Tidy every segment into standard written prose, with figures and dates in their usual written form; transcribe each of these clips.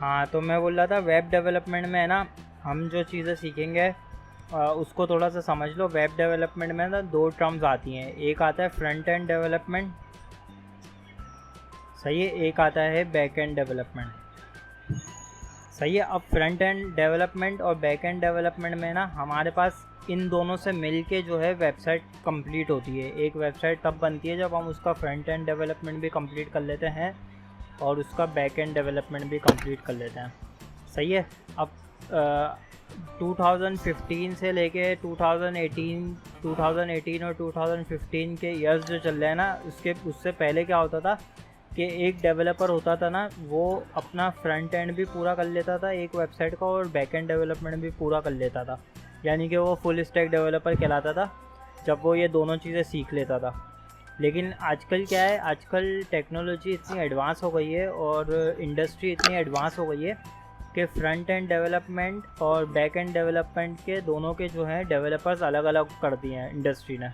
हाँ, तो मैं बोल रहा था वेब डेवलपमेंट में है ना, हम जो चीज़ें सीखेंगे उसको थोड़ा सा समझ लो। वेब डेवलपमेंट में ना दो टर्म्स आती हैं, एक आता है फ्रंट एंड डेवलपमेंट, सही है, एक आता है बैक एंड डेवलपमेंट, सही है। अब फ्रंट एंड डेवलपमेंट और बैक एंड डेवलपमेंट में ना हमारे पास इन दोनों से मिल के जो है वेबसाइट कंप्लीट होती है। एक वेबसाइट तब बनती है जब हम उसका फ्रंट एंड डेवलपमेंट भी कंप्लीट कर लेते हैं और उसका बैक एंड डेवलपमेंट भी कंप्लीट कर लेते हैं, सही है। अब 2015 से लेके 2018 और 2015 के ईयर्स जो चल रहे हैं ना, उससे पहले क्या होता था कि एक डेवलपर होता था ना, वो अपना फ्रंट एंड भी पूरा कर लेता था एक वेबसाइट का और बैक एंड डेवलपमेंट भी पूरा कर लेता था, यानी कि वो फुल स्टैक डेवलपर कहलाता था जब वो ये दोनों चीज़ें सीख लेता था। लेकिन आजकल क्या है, आजकल टेक्नोलॉजी इतनी एडवांस हो गई है और इंडस्ट्री इतनी एडवांस हो गई है कि फ्रंट एंड डेवलपमेंट और बैक एंड डेवलपमेंट के दोनों के जो हैं डेवलपर्स अलग अलग कर दिए हैं इंडस्ट्री ने।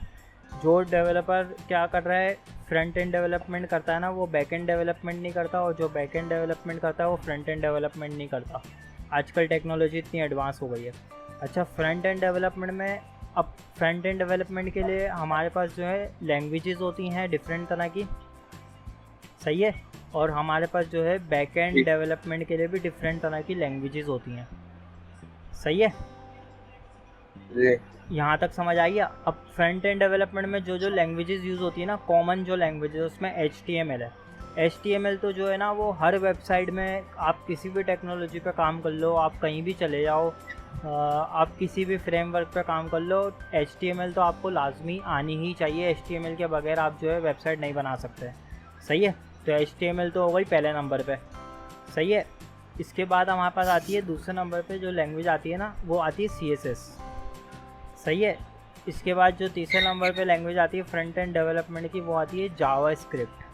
जो डेवलपर क्या कर रहा है, फ्रंट एंड डेवलपमेंट करता है ना, वो बैक एंड डेवलपमेंट नहीं करता, और जो बैक एंड डेवलपमेंट करता है वो फ्रंट एंड डेवलपमेंट नहीं करता। आजकल टेक्नोलॉजी इतनी एडवांस हो गई है। अच्छा, फ्रंट एंड डेवलपमेंट में, अब फ्रंट एंड डेवलपमेंट के लिए हमारे पास जो है लैंग्वेजेस होती हैं डिफरेंट तरह की, सही है। और हमारे पास जो है बैक एंड डेवलपमेंट के लिए भी डिफरेंट तरह की लैंग्वेजेस होती हैं, सही है। यहाँ तक समझ आई है। अब फ्रंट एंड डेवलपमेंट में जो जो लैंग्वेजेस यूज़ होती है ना, कॉमन जो लैंग्वेजेस, उसमें HTML है। HTML तो जो है ना, वो हर वेबसाइट में, आप किसी भी टेक्नोलॉजी पे काम कर लो, आप कहीं भी चले जाओ, आप किसी भी फ्रेमवर्क पे काम कर लो, HTML तो आपको लाजमी आनी ही चाहिए। HTML के बगैर आप जो है वेबसाइट नहीं बना सकते, सही है। तो HTML तो हो गई पहले नंबर पे, सही है। इसके बाद हमारे पास आती है दूसरे नंबर पे जो लैंग्वेज आती है ना, वो आती है CSS, सही है। इसके बाद जो तीसरे नंबर पे लैंग्वेज आती है फ्रंट एंड डेवलपमेंट की, वो आती है जावास्क्रिप्ट,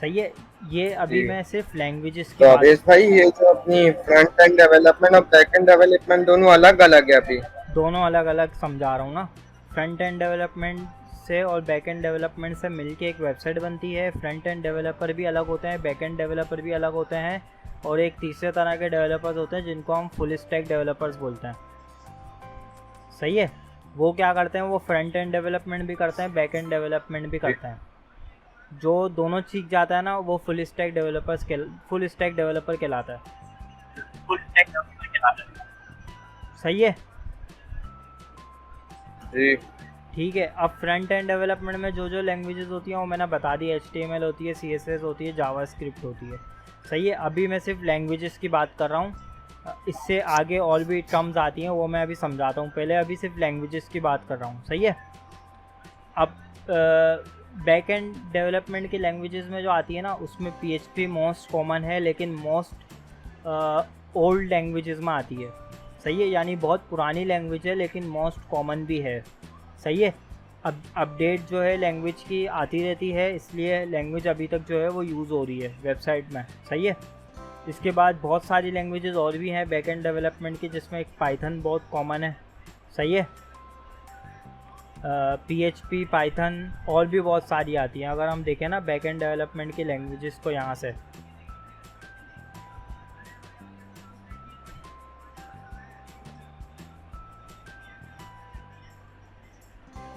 सही है। ये अभी मैं सिर्फ लैंग्वेजेस की तो बात, अवेश भाई, ये जो अपनी फ्रंट एंड डेवलपमेंट और बैक एंड डेवलपमेंट दोनों अलग अलग है अभी? दोनों अलग अलग समझा रहा हूँ ना। फ्रंट एंड डेवलपमेंट से और बैक एंड डेवलपमेंट से मिलके एक वेबसाइट बनती है। फ्रंट एंड डेवलपर भी अलग होते हैं, बैक एंड डेवलपर भी अलग होते हैं, और एक तीसरे तरह के डेवलपर्स होते हैं जिनको हम फुल स्टैक डेवलपर्स बोलते हैं, सही है। वो क्या करते हैं, वो फ्रंट एंड डेवलपमेंट भी करते हैं, बैक एंड डेवलपमेंट भी करते हैं। जो दोनों सीख जाता है ना, वो फुल स्टैक डेवलपर कहलाता है, सही है। जी। ठीक है। अब फ्रंट एंड डेवलपमेंट में जो जो लैंग्वेजेस होती हैं वो मैंने बता दी, HTML होती है, CSS होती है, जावास्क्रिप्ट होती है, सही है। अभी मैं सिर्फ लैंग्वेजेस की बात कर रहा हूँ, इससे आगे और भी टर्म्स आती हैं, वो मैं अभी समझाता हूँ। पहले अभी सिर्फ लैंग्वेजेस की बात कर रहा हूँ, सही है। अब बैक एंड डेवलपमेंट की लैंग्वेजेस में जो आती है ना, उसमें PHP मोस्ट कॉमन है, लेकिन मोस्ट ओल्ड लैंग्वेजेस में आती है, सही है। यानी बहुत पुरानी लैंग्वेज है लेकिन मोस्ट कॉमन भी है, सही है। अब अपडेट जो है लैंग्वेज की आती रहती है, इसलिए लैंग्वेज अभी तक जो है वो यूज़ हो रही है वेबसाइट में, सही है। इसके बाद बहुत सारी लैंग्वेजेस और भी हैं बैक एंड डेवलपमेंट की, जिसमें एक पाइथन बहुत कॉमन है, सही है। PHP, पाइथन और भी बहुत सारी आती हैं। अगर हम देखें ना बैक एंड डेवलपमेंट की लैंग्वेजेस को, यहाँ से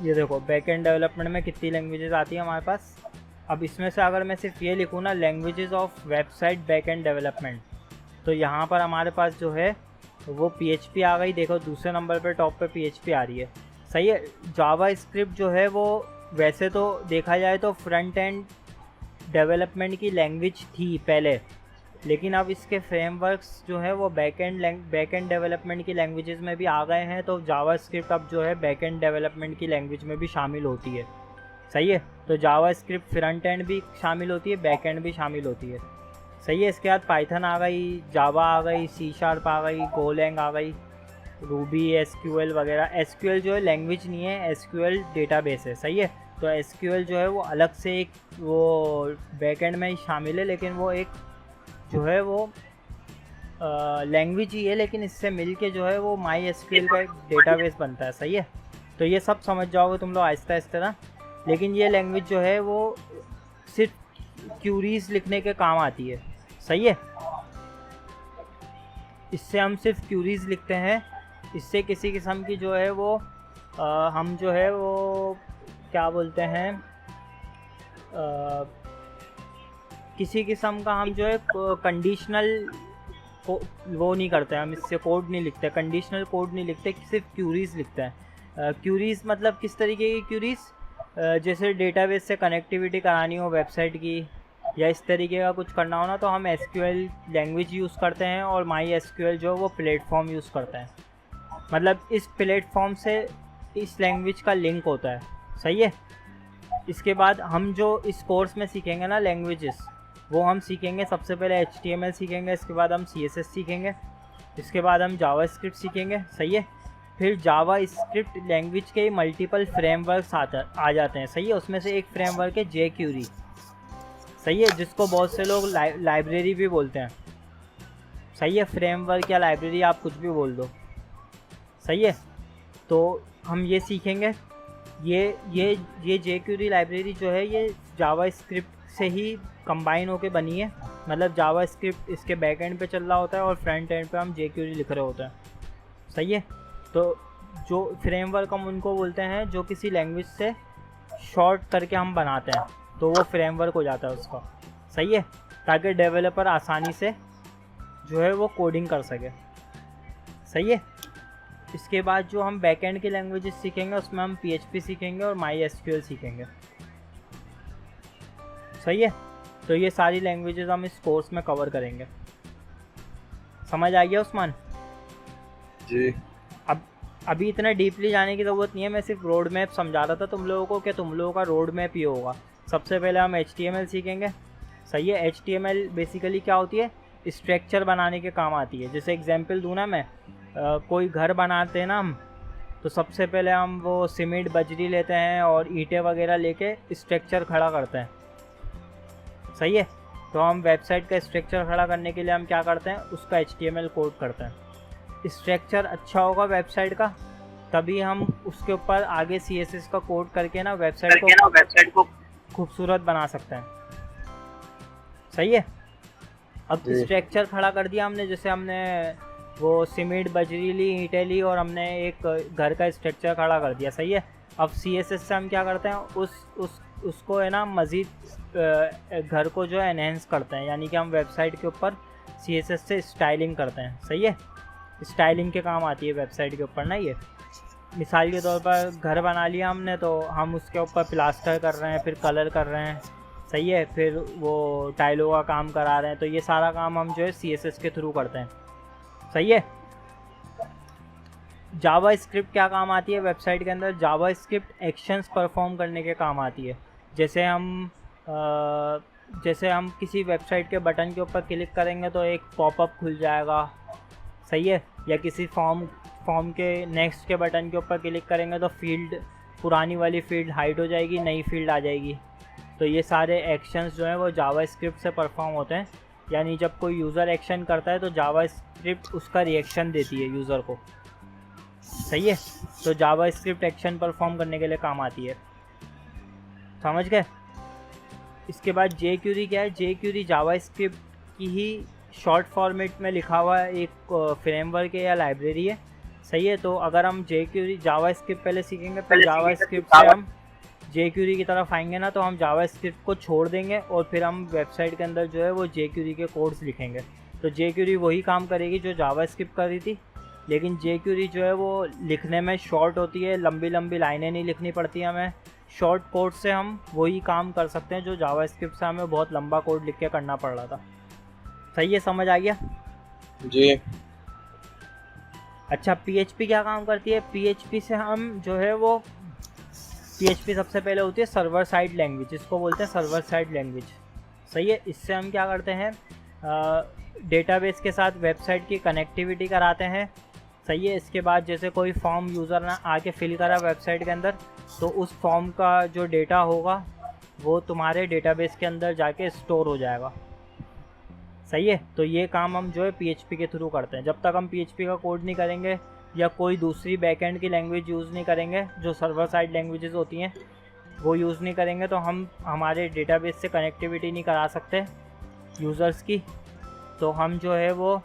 ये देखो, बैक एंड डेवलपमेंट में कितनी लैंग्वेजेस आती है हमारे पास। अब इसमें से अगर मैं सिर्फ ये लिखूँ ना, languages of website back and development, तो यहाँ पर हमारे पास जो है वो PHP आ गई। देखो दूसरे नंबर पर टॉप पे PHP आ रही है, सही है। जावा स्क्रिप्ट जो है वो वैसे तो देखा जाए तो फ्रंट एंड डेवलपमेंट की लैंग्वेज थी पहले, लेकिन अब इसके फ्रेमवर्क्स जो है वो बैक एंड डेवलपमेंट की लैंग्वेजेस में भी आ गए हैं। तो जावा स्क्रिप्ट अब जो है बैक एंड डेवलपमेंट की लैंग्वेज में भी शामिल होती है, सही है। तो जावा स्क्रिप्ट फ्रंट एंड भी शामिल होती है, बैक एंड भी शामिल होती है, सही है। इसके बाद पाइथन आ गई, जावा आ गई, C# आ गई, गोलैंग आ गई, रूबी, SQL वगैरह। SQL जो है लैंग्वेज नहीं है, SQL डेटाबेस है, सही है। तो SQL जो है वो अलग से एक वो बैक एंड में ही शामिल है, लेकिन वो एक जो है वो लैंग्वेज ही है, लेकिन इससे मिल के जो है वो MySQL का एक डेटाबेस बनता है, सही है। तो ये सब समझ जाओगे तुम लोग आहिस्ता आहिस्ता ना। लेकिन ये लैंग्वेज जो है वो सिर्फ क्यूरीज लिखने के काम आती है, सही है। इससे हम सिर्फ क्यूरीज लिखते हैं। इससे किसी किस्म की जो है वो हम जो है वो क्या बोलते हैं, किसी किस्म का हम जो है कंडीशनल वो नहीं करते हैं, हम इससे कोड नहीं लिखते, कंडीशनल कोड नहीं लिखते, सिर्फ क्यूरीज लिखते हैं। क्यूरीज मतलब किस तरीके की क्यूरीज, जैसे डेटाबेस से कनेक्टिविटी करानी हो वेबसाइट की या इस तरीके का कुछ करना हो ना, तो हम एसक्यूएल लैंग्वेज यूज़ करते हैं और माई एसक्यूएल जो वो प्लेटफॉर्म यूज़ करते हैं। मतलब इस प्लेटफॉर्म से इस लैंग्वेज का लिंक होता है, सही है। इसके बाद हम जो इस कोर्स में सीखेंगे ना लैंग्वेजेस, वो हम सीखेंगे सबसे पहले HTML सीखेंगे, इसके बाद हम CSS सीखेंगे, इसके बाद हम जावास्क्रिप्ट सीखेंगे, सही है। फिर जावास्क्रिप्ट लैंग्वेज के मल्टीपल फ्रेमवर्क्स आ जाते हैं, सही है। उसमें से एक फ्रेमवर्क है jQuery, सही है, जिसको बहुत से लोग लाइब्रेरी भी बोलते हैं, सही है। फ्रेमवर्क या लाइब्रेरी आप कुछ भी बोल दो, सही है। तो हम ये सीखेंगे। ये jQuery लाइब्रेरी जो है ये जावास्क्रिप्ट से ही कंबाइन होके बनी है। मतलब जावास्क्रिप्ट इसके बैक एंड पे चल रहा होता है और फ्रंट एंड पे हम jQuery लिख रहे होते हैं, सही है। तो जो फ्रेमवर्क हम उनको बोलते हैं जो किसी लैंग्वेज से शॉर्ट करके हम बनाते हैं, तो वो फ्रेमवर्क हो जाता है उसका, सही है, ताकि डेवलपर आसानी से जो है वो कोडिंग कर सके, सही है। इसके बाद जो हम बैकएंड की लैंग्वेजेस सीखेंगे उसमें हम PHP सीखेंगे और MySQL सीखेंगे, सही है। तो ये सारी लैंग्वेजेस हम इस कोर्स में कवर करेंगे। समझ आ गया उस्मान? जी। अब अभी इतना डीपली जाने की ज़रूरत नहीं है, मैं सिर्फ रोड मैप समझा रहा था तुम लोगों को कि तुम लोगों का रोड मैप ये होगा। सबसे पहले हम HTML सीखेंगे, सही है। HTML बेसिकली क्या होती है, स्ट्रक्चर बनाने के काम आती है। जैसे एग्जांपल दूँ ना मैं, कोई घर बनाते हैं ना हम, तो सबसे पहले हम वो सीमेंट बजरी लेते हैं और ईंटें वगैरह लेके स्ट्रक्चर खड़ा करते हैं, सही है। तो हम वेबसाइट का स्ट्रक्चर खड़ा करने के लिए हम क्या करते हैं, उसका HTML कोड करते हैं। स्ट्रक्चर अच्छा होगा वेबसाइट का, तभी हम उसके ऊपर आगे CSS का कोड करके ना वेबसाइट को खूबसूरत बना सकते हैं, सही है। अब स्ट्रक्चर खड़ा कर दिया हमने, जैसे हमने वो सीमेंट बजरी ली, ईंटें ली और हमने एक घर का स्ट्रक्चर खड़ा कर दिया, सही है। अब CSS से हम क्या करते हैं, उसको है ना मज़ीद घर को जो है एनहेंस करते हैं, यानी कि हम वेबसाइट के ऊपर CSS से स्टाइलिंग करते हैं, सही है। स्टाइलिंग के काम आती है वेबसाइट के ऊपर ना। ये मिसाल के तौर पर घर बना लिया हमने, तो हम उसके ऊपर प्लास्टर कर रहे हैं, फिर कलर कर रहे हैं, सही है, फिर वो टाइलों का काम करा रहे हैं, तो ये सारा काम हम जो है CSS के थ्रू करते हैं, सही है। जावास्क्रिप्ट क्या काम आती है वेबसाइट के अंदर, जावास्क्रिप्ट एक्शंस परफॉर्म करने के काम आती है। जैसे हम किसी वेबसाइट के बटन के ऊपर क्लिक करेंगे तो एक पॉपअप खुल जाएगा, सही है। या किसी फॉर्म के नेक्स्ट के बटन के ऊपर क्लिक करेंगे तो फील्ड, पुरानी वाली फील्ड हाइड हो जाएगी, नई फील्ड आ जाएगी। तो ये सारे एक्शंस जो हैं वो जावास्क्रिप्ट से परफॉर्म होते हैं। यानी जब कोई यूज़र एक्शन करता है तो जावास्क्रिप्ट उसका रिएक्शन देती है यूज़र को, सही है। तो जावास्क्रिप्ट एक्शन परफॉर्म करने के लिए काम आती है, समझ गए। इसके बाद jQuery क्या है, jQuery जावास्क्रिप्ट की ही शॉर्ट फॉर्मेट में लिखा हुआ एक फ्रेमवर्क है या लाइब्रेरी है, सही है। तो अगर हम jQuery जावास्क्रिप्ट पहले सीखेंगे, फिर जावास्क्रिप्ट से हम jQuery की तरफ आएंगे ना, तो हम जावास्क्रिप्ट को छोड़ देंगे और फिर हम वेबसाइट के अंदर जो है वो jQuery के कोड्स लिखेंगे। तो jQuery वही काम करेगी जो जावास्क्रिप्ट कर रही थी, लेकिन jQuery जो है वो लिखने में शॉर्ट होती है, लंबी लंबी लाइनें नहीं लिखनी पड़ती हमें। शॉर्ट कोड से हम वही काम कर सकते हैं जो जावास्क्रिप्ट से हमें बहुत लंबा कोड लिख के करना पड़ रहा था, सही है। समझ आ गया जी। अच्छा, PHP क्या काम करती है, PHP से हम जो है वो PHP सबसे पहले होती है सर्वर साइड लैंग्वेज, इसको बोलते हैं सर्वर साइड लैंग्वेज, सही है। इससे हम क्या करते हैं, डेटाबेस के साथ वेबसाइट की कनेक्टिविटी कराते हैं, सही है। इसके बाद जैसे कोई फॉर्म यूज़र ना आके फिल करा वेबसाइट के अंदर, तो उस फॉर्म का जो डेटा होगा वो तुम्हारे डेटाबेस के अंदर जाके स्टोर हो जाएगा, सही है। तो ये काम हम जो है PHP के थ्रू करते हैं। जब तक हम PHP का कोड नहीं करेंगे या कोई दूसरी बैकएंड की लैंग्वेज यूज़ नहीं करेंगे, जो सर्वर साइड लैंग्वेजेस होती हैं वो यूज़ नहीं करेंगे, तो हम हमारे डेटाबेस से कनेक्टिविटी नहीं करा सकते यूज़र्स की। तो हम जो है वो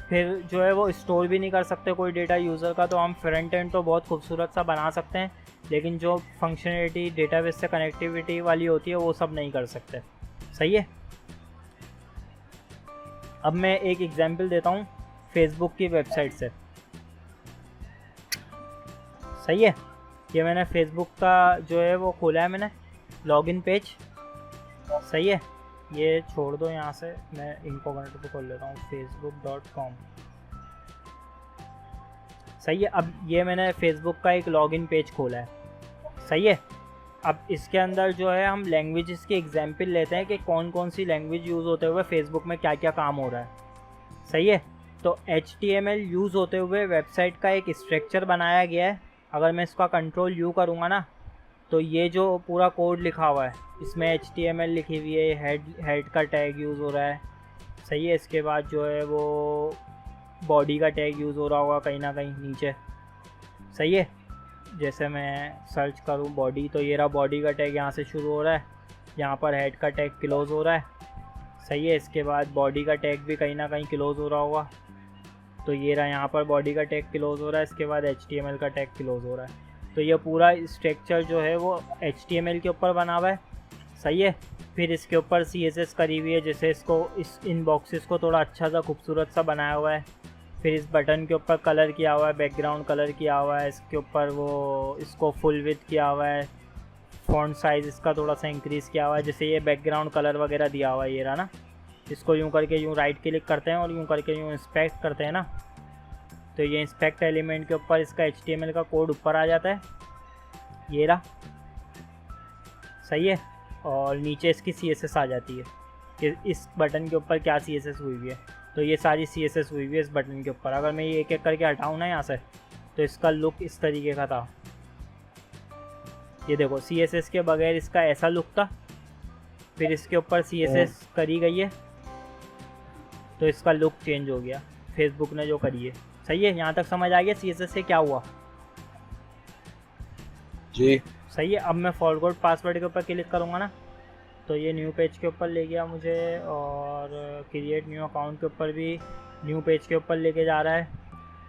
फिर जो है वो स्टोर भी नहीं कर सकते कोई डेटा यूज़र का। तो हम फ्रंट एंड तो बहुत खूबसूरत सा बना सकते हैं, लेकिन जो फंक्शनलिटी डेटाबेस से कनेक्टिविटी वाली होती है वो सब नहीं कर सकते। सही है। अब मैं एक एग्जांपल देता हूँ फेसबुक की वेबसाइट से। सही है। ये मैंने फेसबुक का जो है वो खोला है, मैंने लॉगिन पेज। सही है। ये छोड़ दो यहाँ से, मैं इनकॉग्निटो पे खोल लेता हूँ facebook.com। सही है। अब ये मैंने फेसबुक का एक लॉगिन पेज खोला है। सही है। अब इसके अंदर जो है हम लैंग्वेजेस के एग्जाम्पल लेते हैं कि कौन कौन सी लैंग्वेज यूज़ होते हुए फेसबुक में क्या क्या काम हो रहा है। सही है। तो HTML यूज़ होते हुए वेबसाइट का एक स्ट्रक्चर बनाया गया है। अगर मैं इसका कंट्रोल यू करूँगा ना, तो ये जो पूरा कोड लिखा हुआ है इसमें HTML लिखी हुई है, हेड का टैग यूज़ हो रहा है। सही है। इसके बाद जो है वो बॉडी का टैग यूज़ हो रहा होगा कहीं ना कहीं नीचे। सही है। जैसे मैं सर्च करूं बॉडी, तो ये रहा बॉडी का टैग, यहाँ से शुरू हो रहा है, यहाँ पर हेड का टैग क्लोज़ हो रहा है। सही है। इसके बाद बॉडी का टैग भी कहीं ना कहीं क्लोज़ हो रहा होगा, तो ये रहा यहाँ पर बॉडी का टैग क्लोज़ हो रहा है। इसके बाद HTML का टैग क्लोज़ हो रहा है। तो ये पूरा स्ट्रक्चर जो है वो HTML के ऊपर बना हुआ है। सही है। फिर इसके ऊपर CSS करी हुई है, जैसे इसको इस इन बॉक्सेस को थोड़ा अच्छा सा खूबसूरत सा बनाया हुआ है। फिर इस बटन के ऊपर कलर किया हुआ है, बैकग्राउंड कलर किया हुआ है। इसके ऊपर वो इसको फुल विड्थ किया हुआ है, फ़ॉन्ट साइज़ इसका थोड़ा सा इंक्रीज़ किया हुआ है। जैसे ये बैकग्राउंड कलर वगैरह दिया हुआ है, ये रहा ना। इसको यूँ करके यूँ राइट क्लिक करते हैं और यूँ करके यूँ इंस्पेक्ट करते हैं ना, तो ये इंस्पेक्ट एलिमेंट के ऊपर इसका HTML का कोड ऊपर आ जाता है, ये रहा। सही है। और नीचे इसकी CSS आ जाती है कि इस बटन के ऊपर क्या CSS हुई हुई है। तो ये सारी CSS हुई हुई है इस बटन के ऊपर। अगर मैं ये एक एक करके हटाऊँ ना यहाँ से, तो इसका लुक इस तरीके का था। ये देखो CSS के बगैर इसका ऐसा लुक था, फिर इसके ऊपर CSS करी गई है तो इसका लुक चेंज हो गया, फेसबुक ने जो करी है। सही है। यहाँ तक समझ आ गया CSS से क्या हुआ? जी। सही है। अब मैं फॉरगॉट पासवर्ड के ऊपर क्लिक करूँगा ना, तो ये न्यू पेज के ऊपर ले गया मुझे, और क्रिएट न्यू अकाउंट के ऊपर भी न्यू पेज के ऊपर लेके जा रहा है।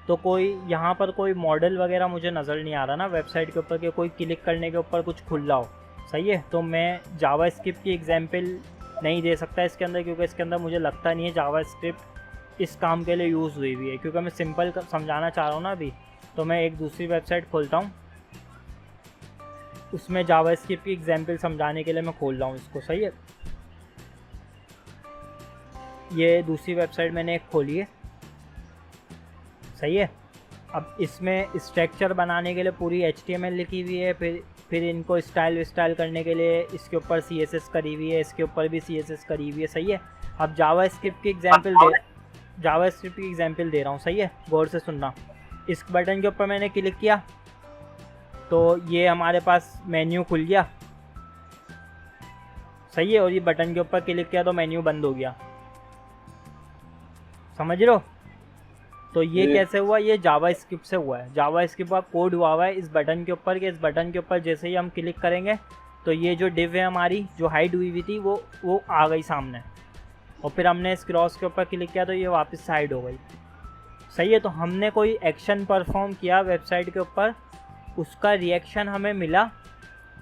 तो कोई यहाँ पर कोई मॉडल वगैरह मुझे नज़र नहीं आ रहा ना वेबसाइट के ऊपर कि कोई क्लिक करने के ऊपर कुछ खुल रहा हो। सही है। तो मैं जावास्क्रिप्ट की एग्जांपल नहीं दे सकता इसके अंदर, क्योंकि इसके अंदर मुझे लगता नहीं है जावास्क्रिप्ट इस काम के लिए यूज़ हुई हुई है, क्योंकि मैं सिंपल समझाना चाह रहा हूँ ना अभी। तो मैं एक दूसरी वेबसाइट खोलता हूँ, उसमें जावास्क्रिप्ट की एग्जांपल समझाने के लिए मैं खोल रहा हूँ इसको। सही है। ये दूसरी वेबसाइट मैंने एक खोली है। सही है। अब इसमें स्ट्रक्चर बनाने के लिए पूरी HTML लिखी हुई है, फिर इनको स्टाइल करने के लिए इसके ऊपर CSS करी हुई है, इसके ऊपर भी CSS करी हुई है। सही है। अब जावास्क्रिप्ट की एग्जांपल दे रहा हूँ। सही है। गौर से सुनना। इस बटन के ऊपर मैंने क्लिक किया तो ये हमारे पास मेन्यू खुल गया। सही है। और ये बटन के ऊपर क्लिक किया तो मेन्यू बंद हो गया। समझ रहे हो? तो ये कैसे हुआ? ये जावास्क्रिप्ट से हुआ है। जावास्क्रिप्ट का कोड हुआ है इस बटन के ऊपर, कि इस बटन के ऊपर जैसे ही हम क्लिक करेंगे तो ये जो डिव है हमारी जो हाइड हुई हुई थी वो आ गई सामने, और फिर हमने इस क्रॉस के ऊपर क्लिक किया तो ये वापस साइड हो गई। सही है। तो हमने कोई एक्शन परफॉर्म किया वेबसाइट के ऊपर, उसका रिएक्शन हमें मिला,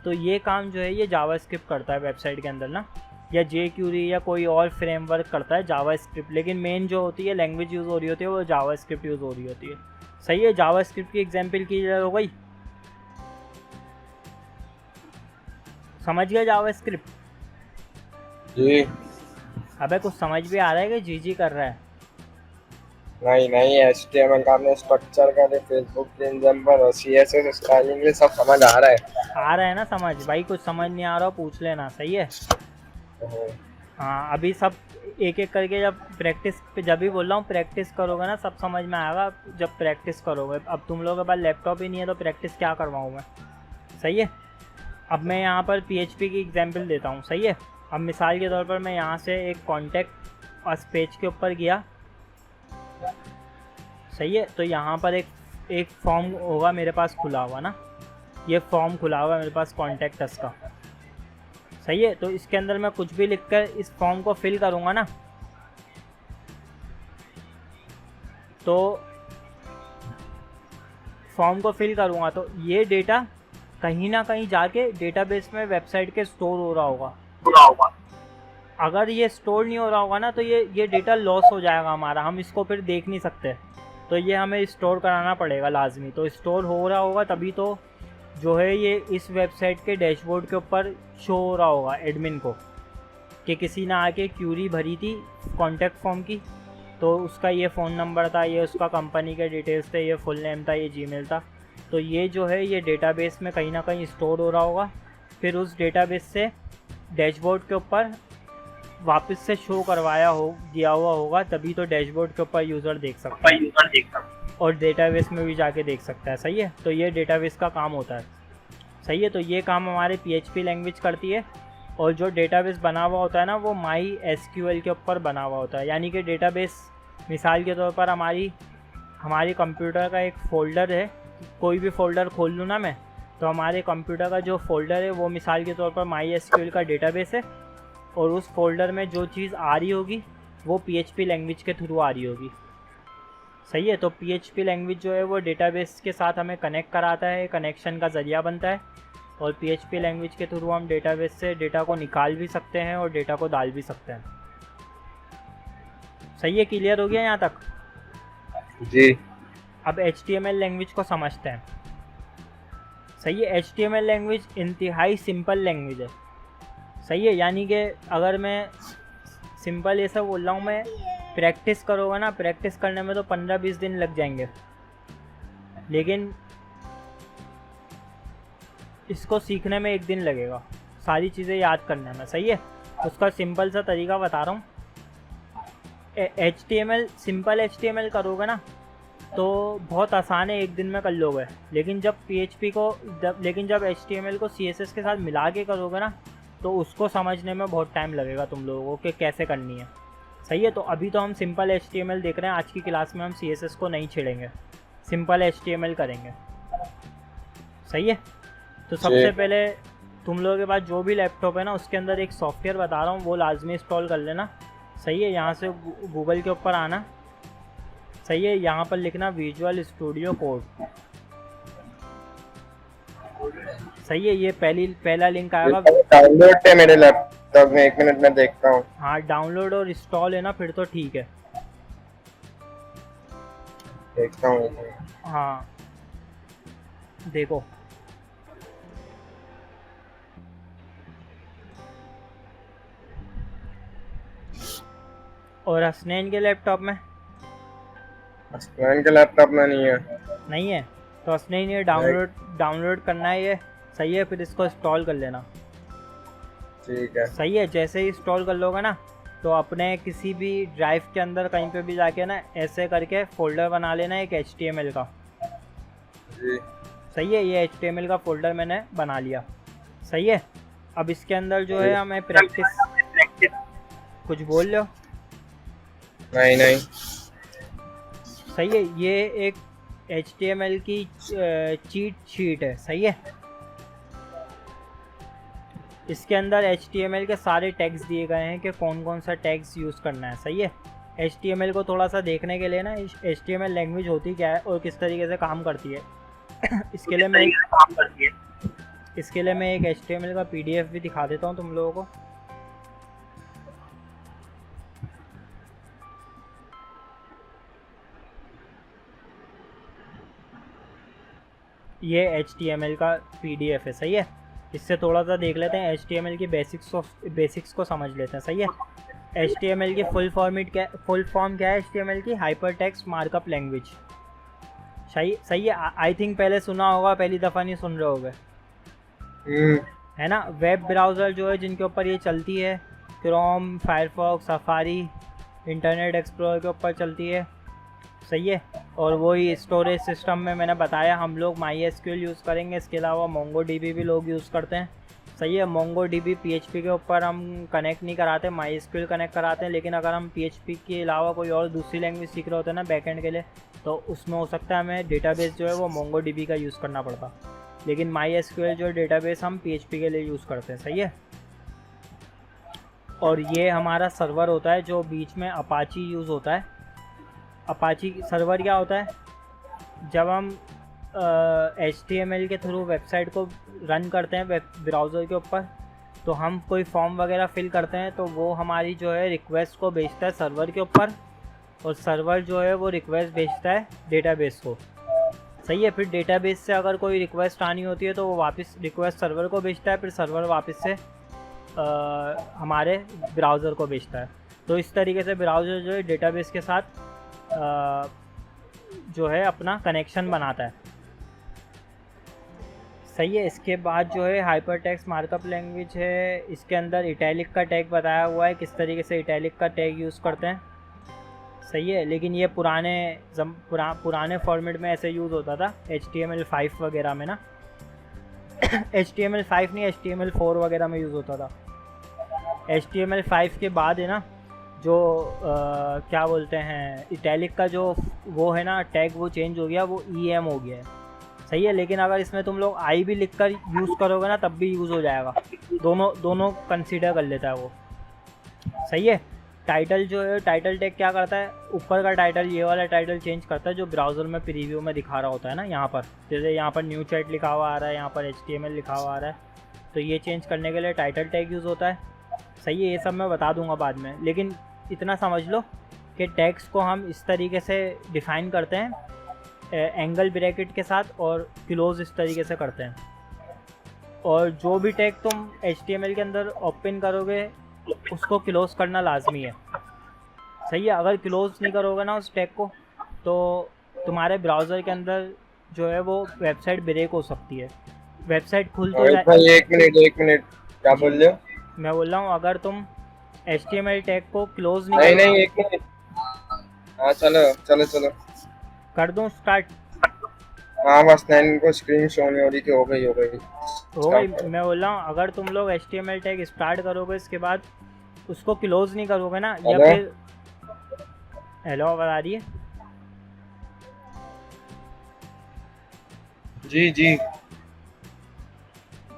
तो ये काम जो है ये जावास्क्रिप्ट करता है वेबसाइट के अंदर ना, या jQuery या कोई और फ्रेमवर्क करता है जावास्क्रिप्ट। लेकिन मेन जो होती है लैंग्वेज यूज़ हो रही होती है वो जावास्क्रिप्ट यूज़ हो रही होती है। सही है। जावास्क्रिप्ट की एग्जांपल की हो गई, समझ गया जावास्क्रिप्ट? जी। अबे कुछ समझ भी आ रहा है कि जी कर रहा है? नहीं HTML का हमने स्ट्रक्चर का फेसबुक के एग्जांपल और CSS स्टाइलिंग ये सब समझ आ रहा है ना समझ? भाई कुछ समझ नहीं आ रहा पूछ लेना। सही है। हाँ, अभी सब एक एक करके जब प्रैक्टिस पे, जब भी बोल रहा हूँ प्रैक्टिस करोगे ना सब समझ में आएगा जब प्रैक्टिस करोगे। अब तुम लोगों के पास लैपटॉप ही नहीं है तो प्रैक्टिस क्या करवाऊँ मैं? सही है। अब मैं यहाँ पर PHP की एग्जांपल देता हूँ। सही है। अब मिसाल के तौर पर मैं यहाँ से एक कॉन्टैक्ट अस पेज के ऊपर गया। सही है। तो यहाँ पर एक फॉर्म होगा मेरे पास खुला हुआ ना, ये फॉर्म खुला हुआ है मेरे पास कॉन्टैक्ट अस का। सही है। तो इसके अंदर मैं कुछ भी लिखकर इस फॉर्म को फिल करूँगा ना, तो फॉर्म को फिल करूँगा तो ये डेटा कहीं ना कहीं जाके डेटाबेस में वेबसाइट के स्टोर हो रहा होगा। अगर ये स्टोर नहीं हो रहा होगा ना तो ये डेटा लॉस हो जाएगा हमारा, हम इसको फिर देख नहीं सकते। तो ये हमें स्टोर कराना पड़ेगा लाजमी। तो स्टोर हो रहा होगा तभी तो जो है ये इस वेबसाइट के डैशबोर्ड के ऊपर शो हो रहा होगा एडमिन को कि किसी ने आके क्यूरी भरी थी कॉन्टैक्ट फॉर्म की, तो उसका ये फ़ोन नंबर था, ये उसका कंपनी के डिटेल्स थे, ये फुल नेम था, ये जीमेल था। तो ये जो है ये डेटाबेस में कहीं ना कहीं स्टोर हो रहा होगा, फिर उस डेटाबेस से डैशबोर्ड के ऊपर वापस से शो करवाया दिया हुआ होगा, तभी तो डैशबोर्ड के ऊपर यूज़र देख सकता है और डेटाबेस में भी जाके देख सकता है। सही है, तो ये डेटाबेस का काम होता है। सही है, तो ये काम हमारे PHP लैंग्वेज करती है। और जो डेटाबेस बना हुआ होता है ना वो MySQL के ऊपर बना हुआ होता है। यानी कि डेटाबेस मिसाल के तौर पर हमारी कंप्यूटर का एक फ़ोल्डर है, कोई भी फ़ोल्डर खोल लूँ ना मैं, तो हमारे कंप्यूटर का जो फ़ोल्डर है वो मिसाल के तौर पर MySQL का डेटाबेस है, और उस फोल्डर में जो चीज़ आ रही होगी वो PHP लैंग्वेज के थ्रू आ रही होगी। सही है, तो PHP लैंग्वेज जो है वो डेटाबेस के साथ हमें कनेक्ट कराता है, कनेक्शन का ज़रिया बनता है, और PHP लैंग्वेज के थ्रू हम डेटाबेस से डेटा को निकाल भी सकते हैं और डेटा को डाल भी सकते हैं। सही है, क्लियर हो गया यहाँ तक? जी। अब HTML लैंग्वेज को समझते हैं। सही है, HTML लैंग्वेज इंतहाई सिंपल लैंग्वेज है। सही है, यानी कि अगर मैं सिंपल ऐसा बोल रहा हूँ, मैं प्रैक्टिस करोगे ना, प्रैक्टिस करने में तो 15-20 दिन लग जाएंगे, लेकिन इसको सीखने में 1 दिन लगेगा, सारी चीज़ें याद करने में। सही है, उसका सिंपल सा तरीका बता रहा हूँ। HTML सिंपल HTML करोगे ना तो बहुत आसान है, 1 दिन में कर लोगे, लेकिन जब HTML को CSS के साथ मिला के करोगे ना तो उसको समझने में बहुत टाइम लगेगा तुम लोगों को कि कैसे करनी है। सही है, तो अभी तो हम सिंपल HTML देख रहे हैं, आज की क्लास में हम CSS को नहीं छेड़ेंगे, सिंपल HTML करेंगे। सही है, तो सबसे पहले तुम लोगों के पास जो भी लैपटॉप है ना उसके अंदर एक सॉफ्टवेयर बता रहा हूँ, वो लाजमी इंस्टॉल कर लेना। सही है, यहाँ से गूगल के ऊपर आना। सही है, यहाँ पर लिखना विजुअल स्टूडियो कोड। सही है, ये पहला लिंक आएगा। डाउनलोड है मेरे लैपटॉप में, 1 मिनट में देखता हूँ। हाँ, डाउनलोड और इंस्टॉल है ना, फिर तो ठीक है। देखता हूँ। हाँ देखो, और हसनैन के लैपटॉप में? हसनैन के लैपटॉप में नहीं है। तो हसनैन ये डाउनलोड करना है ये। सही है, फिर इसको इंस्टॉल कर लेना। ठीक है। सही है, जैसे ही इंस्टॉल कर लोगे ना तो अपने किसी भी ड्राइव के अंदर कहीं पे भी जाके ना ऐसे करके फोल्डर बना लेना एक HTML का। जी। सही है, ये HTML का फोल्डर मैंने बना लिया। सही है, अब इसके अंदर जो है हमें प्रैक्टिस, कुछ बोल लो? नहीं। सही है, ये एक HTML की चीट शीट है। सही है, इसके अंदर HTML के सारे टैग्स दिए गए हैं कि कौन कौन सा टैग्स यूज़ करना है। सही है, HTML को थोड़ा सा देखने के लिए ना HTML लैंग्वेज होती क्या है और किस तरीके से काम करती है इसके लिए मैं एक HTML का PDF भी दिखा देता हूँ तुम लोगों को। ये HTML का PDF है। सही है, इससे थोड़ा सा देख लेते हैं, HTML की बेसिक्स को समझ लेते हैं। सही है, HTML की फुल फॉर्म क्या है HTML की? Hyper text markup language. सही है, आई थिंक पहले सुना होगा, पहली दफ़ा नहीं सुन रहे होगे, है ना। वेब ब्राउज़र जो है जिनके ऊपर ये चलती है, Chrome, Firefox, safari, internet explorer के ऊपर चलती है। सही है, और वही स्टोरेज सिस्टम में मैंने बताया हम लोग MySQL यूज़ करेंगे, इसके अलावा MongoDB भी लोग यूज़ करते हैं। सही है, MongoDB PHP के ऊपर हम कनेक्ट नहीं कराते, MySQL कनेक्ट कराते हैं, लेकिन अगर हम PHP के अलावा कोई और दूसरी लैंग्वेज सीख रहे होते हैं ना बैकएंड के लिए, तो उसमें हो सकता है हमें डेटाबेस जो है वो MongoDB का यूज़ करना पड़ता, लेकिन MySQL जो डेटाबेस हम PHP के लिए यूज़ करते हैं। सही है, और ये हमारा सर्वर होता है जो बीच में अपाची यूज़ होता है। अपाची सर्वर क्या होता है, जब हम HTML के थ्रू वेबसाइट को रन करते हैं वेब ब्राउज़र के ऊपर, तो हम कोई फॉर्म वगैरह फिल करते हैं तो वो हमारी जो है रिक्वेस्ट को भेजता है सर्वर के ऊपर, और सर्वर जो है वो रिक्वेस्ट भेजता है डेटाबेस को। सही है। फिर डेटाबेस से अगर कोई रिक्वेस्ट आनी होती है तो वो वापस रिक्वेस्ट सर्वर को भेजता है, फिर सर्वर वापस से हमारे ब्राउज़र को भेजता है। तो इस तरीके से ब्राउज़र जो है डेटाबेस के साथ जो है अपना कनेक्शन बनाता है। सही है। इसके बाद जो है हाइपर टेक्स्ट मार्कअप लैंग्वेज है, इसके अंदर इटैलिक का टैग बताया हुआ है किस तरीके से इटैलिक का टैग यूज़ करते हैं। सही है। लेकिन ये पुराने फॉर्मेट में ऐसे यूज़ होता था HTML5 वगैरह में ना HTML5 नहीं, HTML4 वगैरह में यूज़ होता था। HTML5 के बाद है ना जो क्या बोलते हैं इटैलिक का जो वो है ना टैग, वो चेंज हो गया, वो EM हो गया है। सही है। लेकिन अगर इसमें तुम लोग आई भी लिख कर यूज़ करोगे ना तब भी यूज़ हो जाएगा, दोनों कंसीडर कर लेता है वो। सही है। टाइटल जो है, टाइटल टैग क्या करता है, ऊपर का टाइटल, ये वाला टाइटल चेंज करता है जो ब्राउज़र में प्रीव्यू में दिखा रहा होता है ना, यहाँ पर जैसे यहाँ पर न्यू चैट लिखा हुआ आ रहा है, यहाँ पर HTML लिखा हुआ आ रहा है, तो ये चेंज करने के लिए टाइटल टैग यूज़ होता है। सही है। ये सब मैं बता दूंगा बाद में, लेकिन इतना समझ लो कि टैग्स को हम इस तरीके से डिफ़ाइन करते हैं एंगल ब्रैकेट के साथ, और क्लोज इस तरीके से करते हैं। और जो भी टैग तुम HTML के अंदर ओपन करोगे उसको क्लोज करना लाजमी है। सही है। अगर क्लोज नहीं करोगे ना उस टैग को तो तुम्हारे ब्राउज़र के अंदर जो है वो वेबसाइट ब्रेक हो सकती है, वेबसाइट खुल तो जाए। एक मिनट क्या बोल रहे हो? मैं बोल रहा हूँ अगर तुम HTML टैग को क्लोज नहीं एक मिनट। हाँ चलो कर दूँ स्टार्ट? हाँ बस 9 को स्क्रीन शो नहीं हो रही थी, हो गई। मैं बोल रहा हूँ अगर तुम लोग HTML टैग स्टार्ट करोगे इसके बाद उसको क्लोज नहीं करोगे ना, या फिर हेलो आवाज़ आ रही है? जी